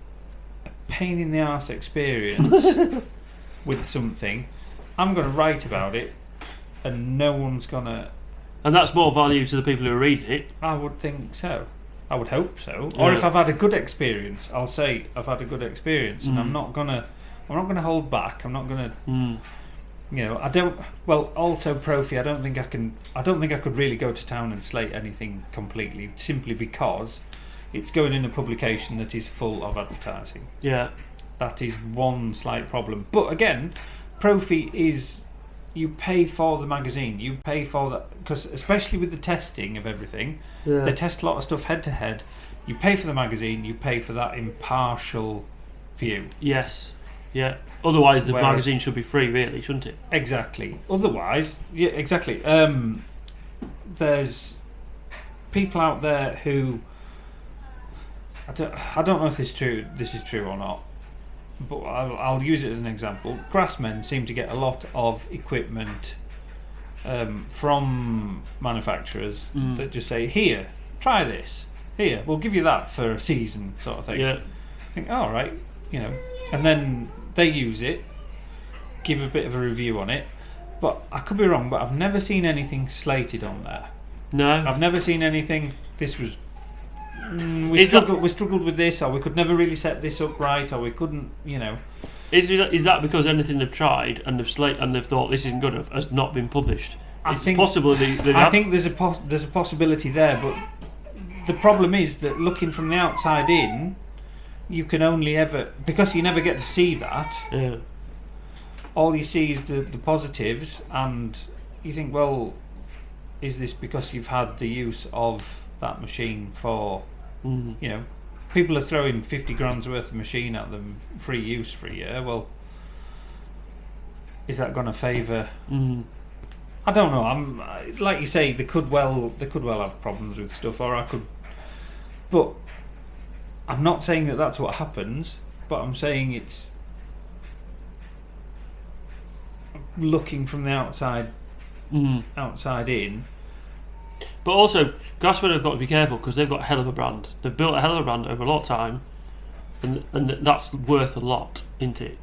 pain in the arse experience with something, I'm going to write about it, and no one's going to... And that's more value to the people who are reading it. I would think so. I would hope so. Or if I've had a good experience, I'll say I've had a good experience, and I'm not gonna hold back. I'm not gonna, I don't. Well, also Profi, I don't think I could really go to town and slate anything completely, simply because it's going in a publication that is full of advertising. Yeah, that is one slight problem. But again, Profi is, you pay for the magazine, you pay for that, because especially with the testing of everything, they test a lot of stuff head to head. You pay for the magazine, you pay for that impartial view. Yes, yeah. Otherwise, the magazine should be free, really, shouldn't it? Exactly. Otherwise, yeah, exactly. There's people out there who, I don't know if this is true or not, but I'll use it as an example. Grassmen seem to get a lot of equipment from manufacturers that just say, here, try this. Here, we'll give you that for a season, sort of thing. Yeah. I think, all right, and then they use it, give a bit of a review on it. But I could be wrong, but I've never seen anything slated on there. No. I've never seen anything, this was we struggled with this, or we could never really set this up right, or we couldn't, Is that because anything they've tried and they've thought this isn't good enough has not been published? I think there's a possibility there, but the problem is that looking from the outside in, you can only ever, because you never get to see that. Yeah. All you see is the positives, and you think, well, is this because you've had the use of that machine for, people are throwing 50 grand's worth of machine at them, free use for a year. Well, is that going to favour? I don't know. I'm like you say, they could well have problems with stuff, or I could. But I'm not saying that that's what happens. But I'm saying it's looking from the outside in. But also, Grassman have got to be careful because they've got a hell of a brand. They've built a hell of a brand over a lot of time, and that's worth a lot, isn't it?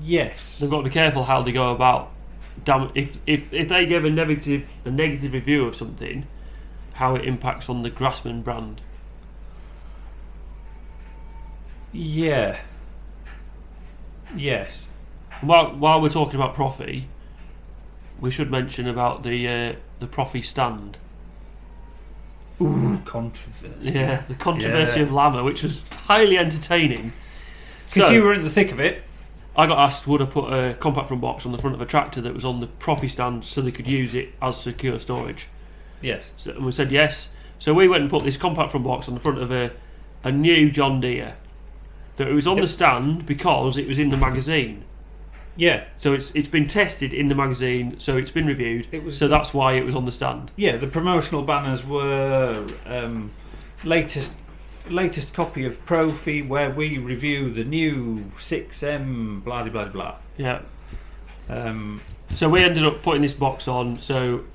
Yes. They've got to be careful how they go about. If they give a negative review of something, how it impacts on the Grassman brand. Yeah. Yes. While we're talking about Profi, we should mention about the Profi stand. Ooh, controversy. Yeah, the controversy of LAMMA, which was highly entertaining. Because you were in the thick of it. I got asked would I put a compact front box on the front of a tractor that was on the Profi stand so they could use it as secure storage. Yes. And we said yes. So we went and put this compact front box on the front of a new John Deere. That it was on the stand because it was in the magazine. Yeah. So it's been tested in the magazine, so it's been reviewed. So that's why it was on the stand. Yeah, the promotional banners were latest copy of Profi, where we review the new 6M blah blah blah. Yeah. So we ended up putting this box on.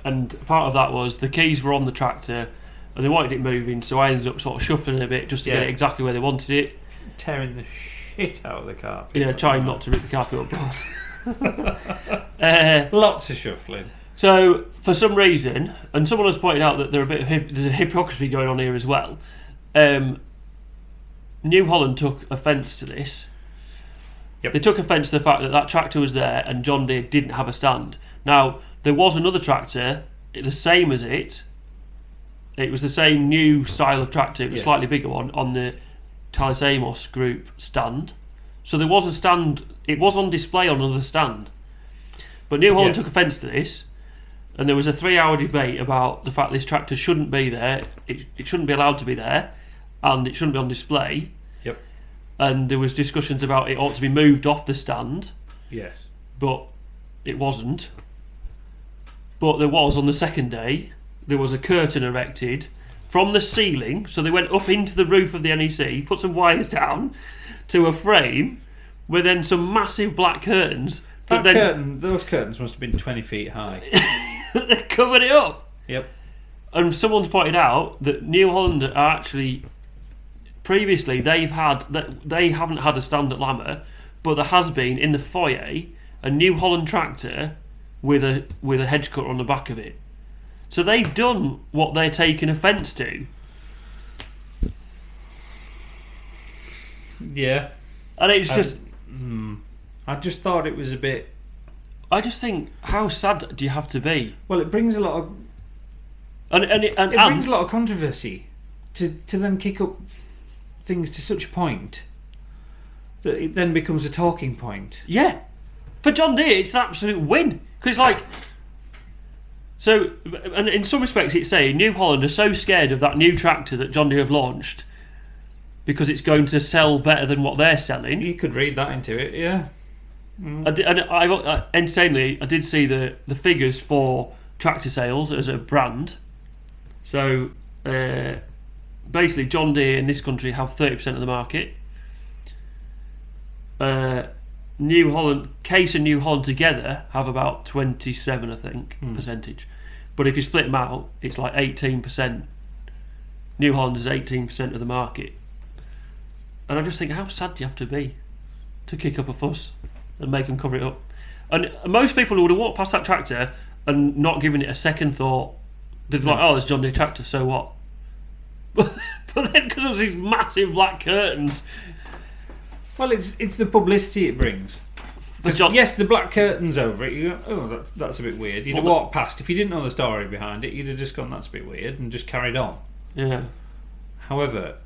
And part of that was the keys were on the tractor, and they wanted it moving. So I ended up sort of shuffling it a bit just to get it exactly where they wanted it. Tearing the shit out of the carpet. Yeah, trying not to rip the carpet up. Lots of shuffling. So for some reason, and someone has pointed out that there's a hypocrisy going on here as well. New Holland took offence to this. Yep. They took offence to the fact that tractor was there and John Deere didn't have a stand. Now, there was another tractor, the same as it. It was the same new style of tractor, it was a slightly bigger one, on the Talis Amos Group stand. So there was a stand, it was on display on another stand. But New Holland took offence to this, and there was a 3-hour debate about the fact this tractor shouldn't be there, it shouldn't be allowed to be there, and it shouldn't be on display. Yep. And there was discussions about it ought to be moved off the stand. Yes. But it wasn't. But there was, on the second day, there was a curtain erected from the ceiling, so they went up into the roof of the NEC, put some wires down to a frame with then some massive black curtains. Those curtains must have been 20 feet high. They covered it up. Yep. And someone's pointed out that New Holland are actually, previously they haven't had a stand at LAMMA, but there has been in the foyer a New Holland tractor with a hedge cutter on the back of it. So they've done what they're taking offence to. Yeah. And it's just... I just thought it was a bit... I just think, how sad do you have to be? Well, it brings a lot of... It brings a lot of controversy to then kick up things to such a point that it then becomes a talking point. Yeah. For John Deere, it's an absolute win. Because it's like... So, and in some respects, it's saying New Holland are so scared of that new tractor that John Deere have launched because it's going to sell better than what they're selling. You could read that into it, yeah. Entertainingly, I did see the figures for tractor sales as a brand. So, basically, John Deere in this country have 30% of the market. New Holland, Case and New Holland together have about 27, I think, percentage. But if you split them out, it's like 18%. New Holland is 18% of the market. And I just think, how sad do you have to be to kick up a fuss and make them cover it up? And most people would have walked past that tractor and not given it a second thought. They'd be like, oh, there's John Deere tractor, so what? but then because of these massive black curtains, Well, it's the publicity it brings. Yes, the black curtains over it. You go, oh, that's a bit weird. You'd have walked past. If you didn't know the story behind it, you'd have just gone, that's a bit weird, and just carried on. Yeah. However,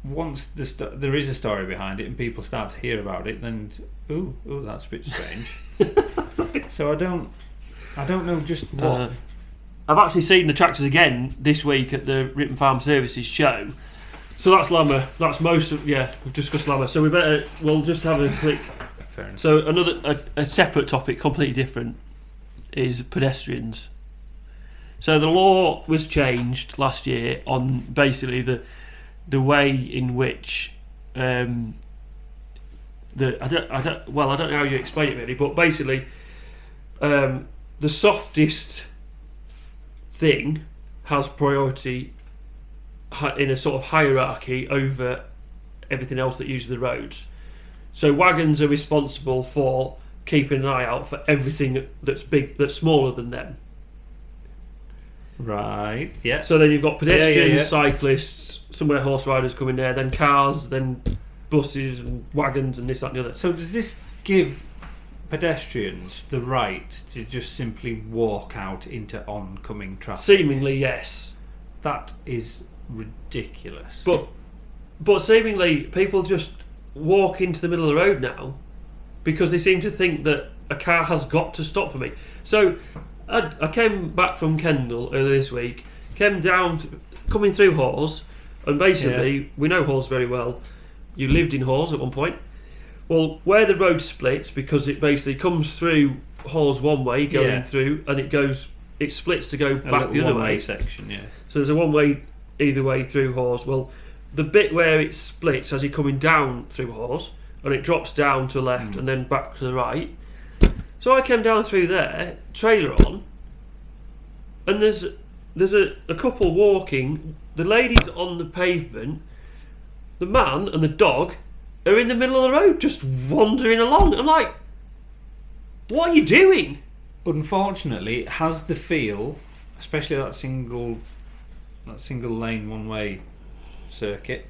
once there is a story behind it and people start to hear about it, then ooh, that's a bit strange. So I don't know just what. I've actually seen the tractors again this week at the Ripon Farm Services show. So that's LAMMA. That's most of we've discussed LAMMA. So we'll just have a quick. Fair enough. So a separate topic, completely different, is pedestrians. So the law was changed last year on basically the way in which I don't know how you explain it really, but basically the softest thing has priority in a sort of hierarchy over everything else that uses the roads. So wagons are responsible for keeping an eye out for everything that's smaller than them. Right. Yeah. So then you've got pedestrians, Yeah. cyclists, somewhere horse riders coming there, then cars, then buses and wagons and this, that and the other. So does this give pedestrians the right to just simply walk out into oncoming traffic? Seemingly, yes. That is ridiculous. But seemingly people just walk into the middle of the road now because they seem to think that a car has got to stop for me. So I came back from Kendal earlier this week, coming through Hawes, and basically we know Hawes very well. You lived in Hawes at one point. Well, where the road splits, because it basically comes through Hawes one way going through, and it splits to go back the other way. Section, yeah. So there's a one way either way through Hawes. Well, the bit where it splits as you're coming down through Hawes, and it drops down to the left and then back to the right. So I came down through there, trailer on, and there's a couple walking. The lady's on the pavement. The man and the dog are in the middle of the road, just wandering along. I'm like, what are you doing? Unfortunately, it has the feel, especially that single lane one way circuit.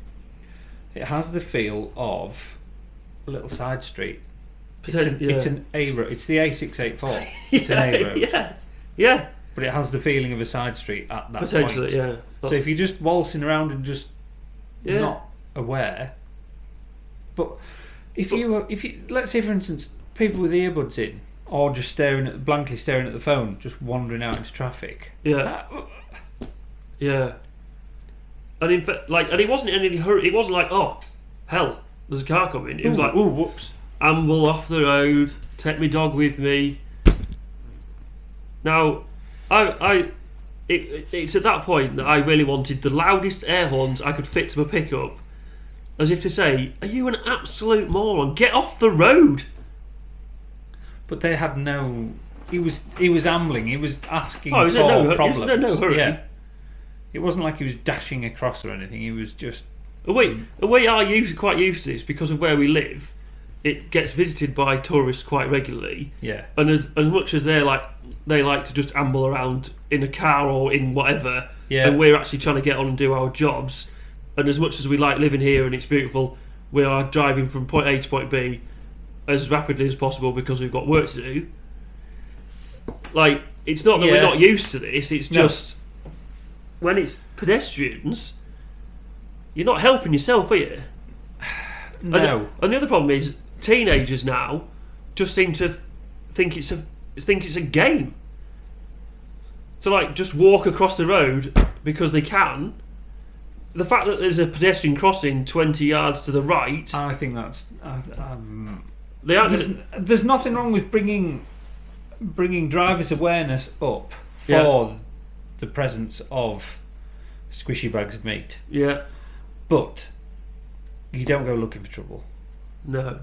It has the feel of a little side street. It's an A road. It's the A684. It's an A road. Yeah. But it has the feeling of a side street at that Potentially, point. yeah. So if you're just waltzing around and just not aware, but if you let's say for instance people with earbuds in, or just blankly staring at the phone, just wandering out into traffic. Yeah. And in fact, and it wasn't in any hurry. It wasn't like, oh, hell, there's a car coming. It was like, oh, whoops, amble off the road, take my dog with me. Now, it's at that point that I really wanted the loudest air horns I could fit to my pickup, as if to say, are you an absolute moron? Get off the road. But they had no. He was ambling. He was asking for problems. No hurry. Yeah. It wasn't like he was dashing across or anything. He was just. We are quite used to this because of where we live. It gets visited by tourists quite regularly. Yeah. And as much as they like to just amble around in a car or in whatever, and we're actually trying to get on and do our jobs. And as much as we like living here and it's beautiful, we are driving from point A to point B as rapidly as possible because we've got work to do. Like, it's not that we're not used to this, it's just when it's pedestrians, you're not helping yourself, are you? No. And the other problem is teenagers now just seem to think it's a game. So just walk across the road because they can. The fact that there's a pedestrian crossing 20 yards to the right, I think that's. There's nothing wrong with bringing drivers' awareness up for the presence of squishy bags of meat. Yeah. But you don't go looking for trouble. No.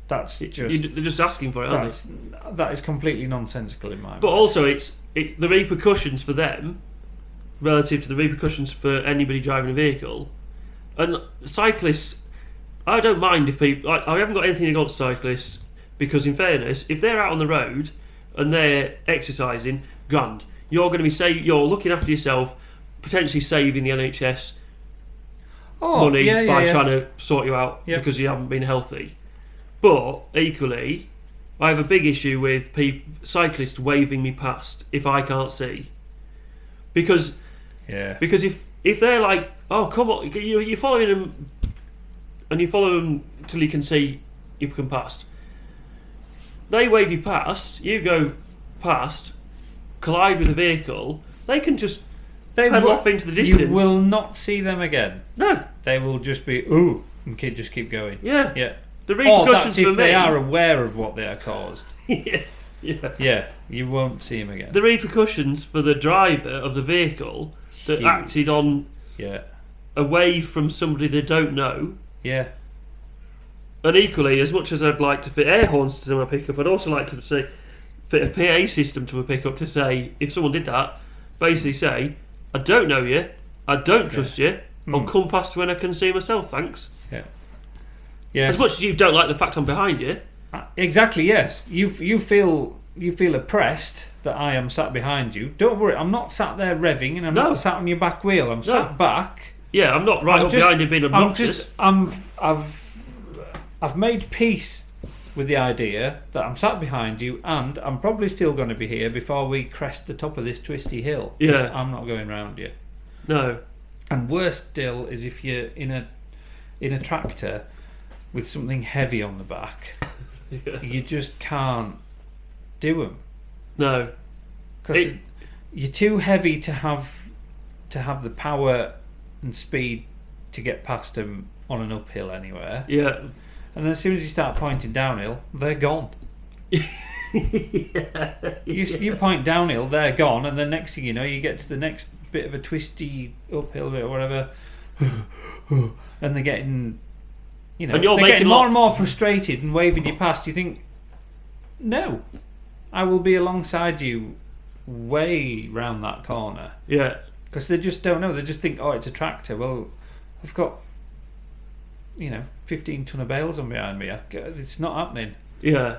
That's they're just asking for it, aren't they? That is completely nonsensical in my mind. But also, it's the repercussions for them relative to the repercussions for anybody driving a vehicle. And cyclists, I don't mind if people. I haven't got anything against cyclists because, in fairness, if they're out on the road and they're exercising, grand. You're going to be you're looking after yourself, potentially saving the NHS money by yeah. trying to sort you out Yep. because you haven't been healthy. But equally, I have a big issue with cyclists waving me past if I can't see. Because if they're like, oh, come on, you're following them, and you follow them till you can see you can past. They wave you past, you go past, collide with a vehicle, they can just pedal off into the distance. You will not see them again. No. They will just be, ooh, and just keep going. Yeah. Yeah. The repercussions that's if for me, they are aware of what they are caused. yeah. Yeah, you won't see them again. The repercussions for the driver of the vehicle that Huge. acted on Yeah. away from somebody they don't know. Yeah. And equally, as much as I'd like to fit air horns to my pickup, I'd also like to fit a PA system to my pickup to say, if someone did that, basically say, I don't know you, I don't trust you, I'll come past when I can see myself, thanks. Yeah. Yes. As much as you don't like the fact I'm behind you. Exactly, yes. You feel oppressed that I am sat behind you. Don't worry, I'm not sat there revving and I'm not sat on your back wheel. I'm sat back. Yeah, I'm not right up behind you being obnoxious. I've made peace with the idea that I'm sat behind you and I'm probably still going to be here before we crest the top of this twisty hill. Yeah. I'm not going round you. No. And worse still is if you're in a tractor with something heavy on the back. Yeah. You just can't do them. No. Because you're too heavy to have the power and speed to get past them on an uphill anywhere. Yeah. And then as soon as you start pointing downhill, they're gone. You point downhill, they're gone, and then next thing you know, you get to the next bit of a twisty uphill bit or whatever, and they're getting, and you're they're making getting more and more frustrated and waving you past. You think, no, I will be alongside you way round that corner. Yeah. Because they just don't know. They just think, oh, it's a tractor. Well, I've got 15 ton of bales on behind me. It's not happening. Yeah.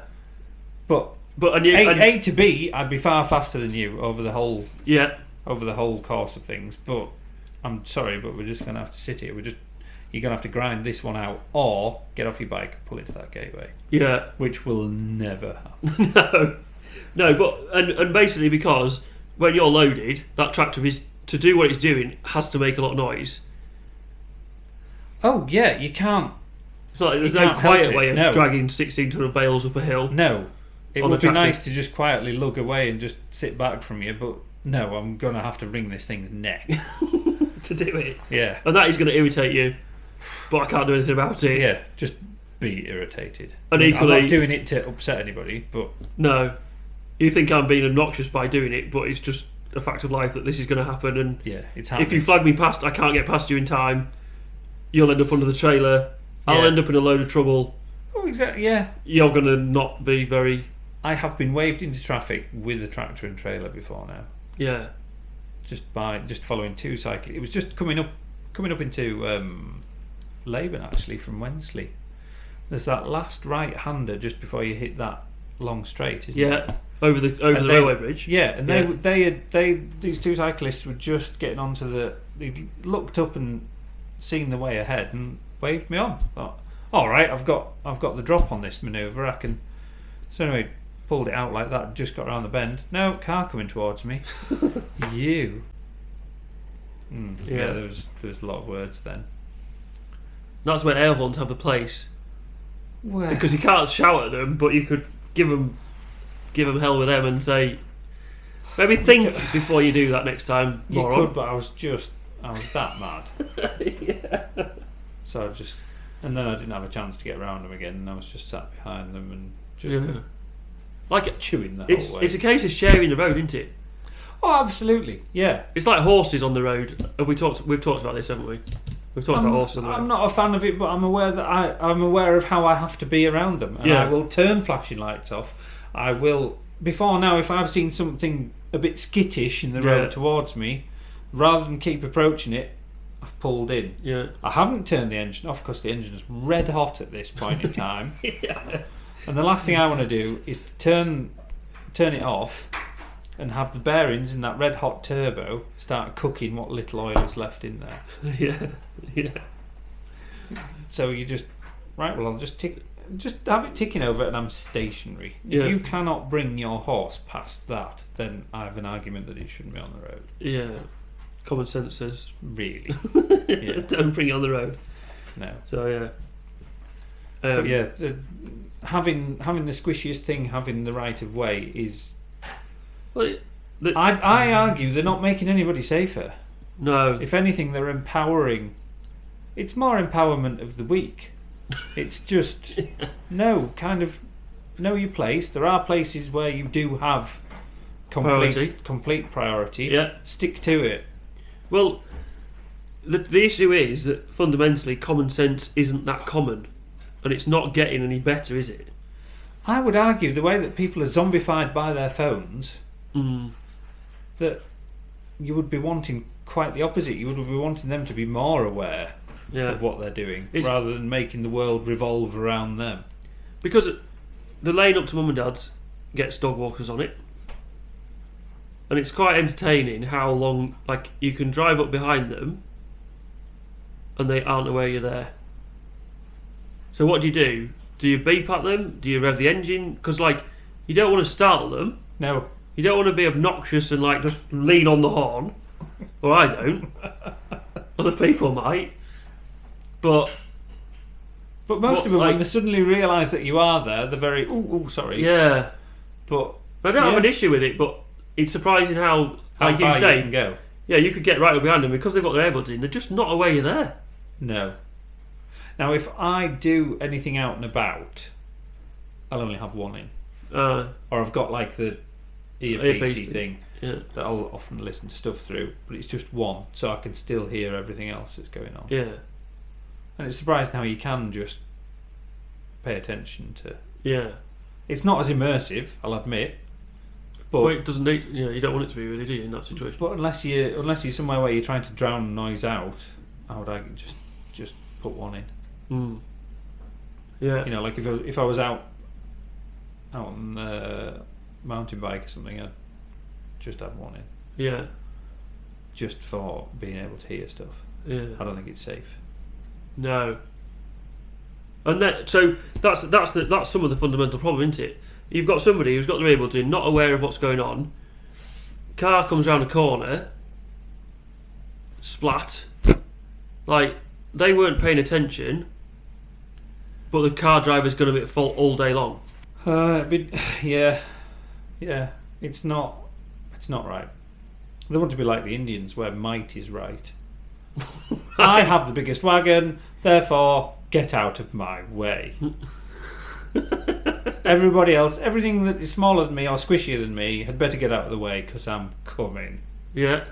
But A to B, I'd be far faster than you over the whole course of things. But I'm sorry, but we're just going to have to sit here. You're going to have to grind this one out, or get off your bike and pull into that gateway. Yeah. Which will never happen. No. But and basically because when you're loaded, that tractor is to do what it's doing has to make a lot of noise. Oh yeah, you can't. It's like there's no quiet way of dragging 16 ton of bales up a hill. No. It would be nice to just quietly lug away and just sit back from you, but no, I'm going to have to wring this thing's neck. To do it. Yeah. And that is going to irritate you, but I can't do anything about it. Yeah, just be irritated. And equally, I'm not doing it to upset anybody, but... No. You think I'm being obnoxious by doing it, but it's just a fact of life that this is going to happen, and yeah, it's happening. If you flag me past, I can't get past you in time, you'll end up under the trailer, I'll end up in a load of trouble. Oh, exactly, yeah. You're going to not be very... I have been waved into traffic with a tractor and trailer before now. Yeah. Just following two cyclists. It was just coming up into Laban actually from Wensley. There's that last right-hander just before you hit that long straight, isn't it? Yeah, over the railway bridge. Yeah, and these two cyclists were just getting onto they looked up and seen the way ahead and waved me on. Thought, all right, I've got the drop on this manoeuvre. I can. So anyway, pulled it out like that. Just got around the bend. No car coming towards me. You. Yeah, there was a lot of words then. That's where air horns have a place. Where? Because you can't shout at them, but you could give them hell with them and say, maybe think before you do that next time. You moron. could, but I was that mad. Yeah. So and then I didn't have a chance to get around them again, and I was just sat behind them and just like chewing the whole way. It's a case of sharing the road, isn't it? Oh, absolutely, yeah. It's like horses on the road. We've talked about this, haven't we? We've talked about horses on the road. I'm not a fan of it, but I'm aware that I'm aware of how I have to be around them, and I will turn flashing lights off. I will. Before now, if I've seen something a bit skittish in the road towards me, rather than keep approaching it, I've pulled in. Yeah. I haven't turned the engine off because the engine is red hot at this point in time. Yeah. And the last thing I want to do is to turn it off and have the bearings in that red hot turbo start cooking what little oil is left in there. Yeah. So you just right. Well, I'll just have it ticking over, and I'm stationary. If you cannot bring your horse past that, then I have an argument that it shouldn't be on the road. Yeah, common sense says Really, don't bring it on the road. No. So yeah. But yeah, having the squishiest thing, having the right of way is. Well, I argue they're not making anybody safer. No. If anything, they're empowering. It's more empowerment of the weak. It's just know your place. There are places where you do have complete priority. Yeah. Stick to it. Well, the issue is that fundamentally common sense isn't that common, and it's not getting any better, is it? I would argue the way that people are zombified by their phones, that you would be wanting quite the opposite. You would be wanting them to be more aware of what they're doing, rather than making the world revolve around them. Because the lane up to mum and dad's gets dog walkers on it, and it's quite entertaining how long, like, you can drive up behind them and they aren't aware you're there. So what do? Do you beep at them? Do you rev the engine? Because, like, you don't want to startle them. No. You don't want to be obnoxious and, like, just lean on the horn. Or I don't. Other people might. But most of them, when they suddenly realise that you are there, they're very, sorry. Yeah. But I don't have an issue with it, but it's surprising how far you say, you can go. Yeah, you could get right up behind them because they've got their earbuds in. They're just not aware you're there. No. Now, if I do anything out and about, I'll only have one in. Or I've got like the earpiece thing that I'll often listen to stuff through, but it's just one, so I can still hear everything else that's going on. Yeah. And it's surprising how you can just pay attention to. Yeah. It's not as immersive, I'll admit. But it doesn't need, you don't want it to be really, do you, in that situation? But unless you're somewhere where you're trying to drown noise out, I would argue just put one in. Yeah. You know, like if I was out on a mountain bike or something, I'd just have one in. Yeah. Just for being able to hear stuff. Yeah. I don't think it's safe. No. And that's some of the fundamental problem, isn't it? You've got somebody who's got their earbuds in, not aware of what's going on. Car comes round a corner. Splat. Like, they weren't paying attention, but the car driver's going to be at fault all day long. Yeah. It's not right. They want to be like the Indians, where might is right. I have the biggest wagon, therefore get out of my way. Everybody else, everything that is smaller than me or squishier than me, had better get out of the way because I'm coming. Yeah.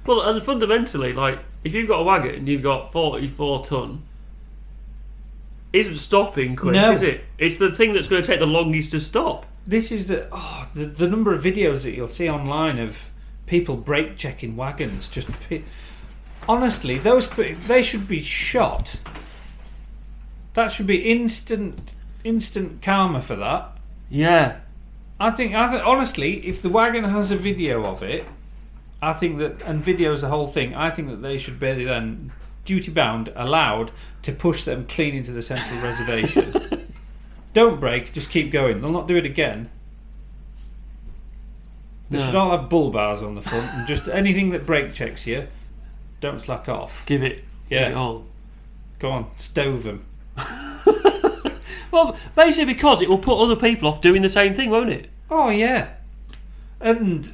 Well, and fundamentally, like, if you've got a wagon and you've got 44 ton, isn't stopping quick, is it? It's the thing that's going to take the longest to stop. This is the number of videos that you'll see online of people brake checking wagons. Honestly, they should be shot. That should be instant karma for that. Yeah. I think honestly, if the wagon has a video of it, I think that, and videos the whole thing, I think that they should be then duty bound allowed to push them clean into the central reservation. Don't brake, just keep going. They'll not do it again. They should all have bull bars on the front, and just anything that brake checks you, don't slack off. Give it all. Go on, stove them. Well, basically because it will put other people off doing the same thing, won't it? Oh yeah. And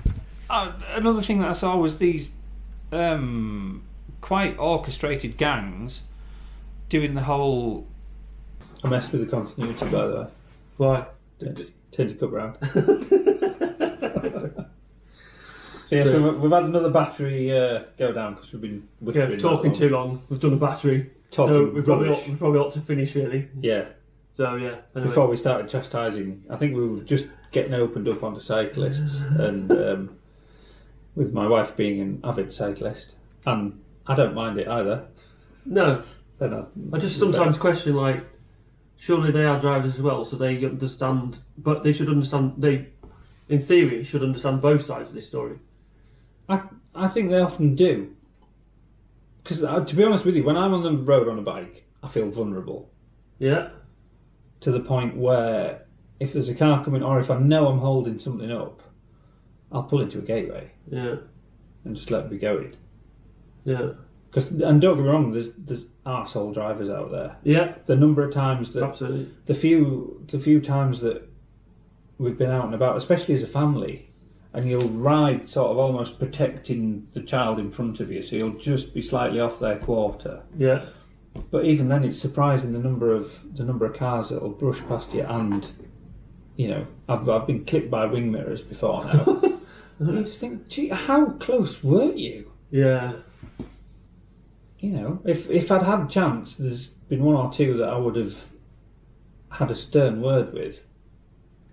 another thing that I saw was these quite orchestrated gangs doing the whole. I messed with the continuity, by the way. Why? Turn your cup round. So yes, we've had another battery go down because we've been talking too long. We've done a battery. So we probably ought to finish, really. Yeah. So yeah. Anyway. Before we started chastising, I think we were just getting opened up onto cyclists, and with my wife being an avid cyclist, and I don't mind it either. No. I just sometimes question, like, surely they are drivers as well, so they understand, but they should understand. They, in theory, should understand both sides of this story. I think they often do. Because to be honest with you, when I'm on the road on a bike, I feel vulnerable Yeah. to the point where if there's a car coming, or if I know I'm holding something up, I'll pull into a gateway Yeah. and just let me go in. Yeah. And don't get me wrong, there's arsehole drivers out there. Yeah. The number of times that Absolutely. the few times that we've been out and about, especially as a family, and you'll ride sort of almost protecting the child in front of you, so you'll just be slightly off their quarter. Yeah. But even then, it's surprising the number of cars that'll brush past you, and you know, I've been clipped by wing mirrors before now. And you just think, gee, how close were you? Yeah. You know, if I'd had a chance, there's been one or two that I would have had a stern word with.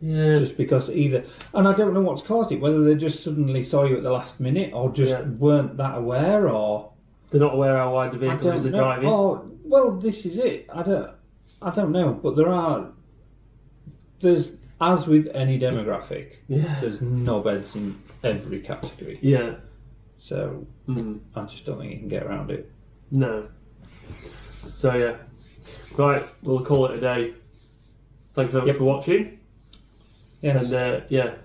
Yeah. Just because either, and I don't know what's caused it, whether they just suddenly saw you at the last minute, or just weren't that aware, or They're not aware how wide the vehicle is they're driving. Oh, well, this is it. I don't know, but there's as with any demographic, there's knobheads in every category. Yeah. So I just don't think you can get around it. No. So yeah. Right, we'll call it a day. Thanks very much for watching. Yes. And yeah,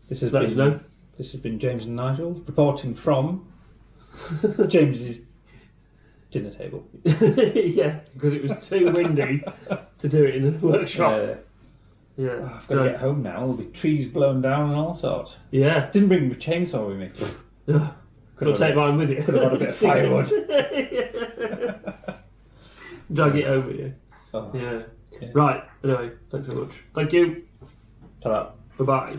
This has let us know. This has been James and Nigel reporting from James's dinner table. Yeah, because it was too windy to do it in the workshop. Yeah. Oh, I've got to get home now. There'll be trees blown down and all sorts. Yeah. Didn't bring my chainsaw with me. Yeah. Could have taken mine with you. Could have got a bit of firewood. Drag it over you. Oh. Yeah. Right. Anyway, thanks very much. Thank you. Ta-ra. Bye bye.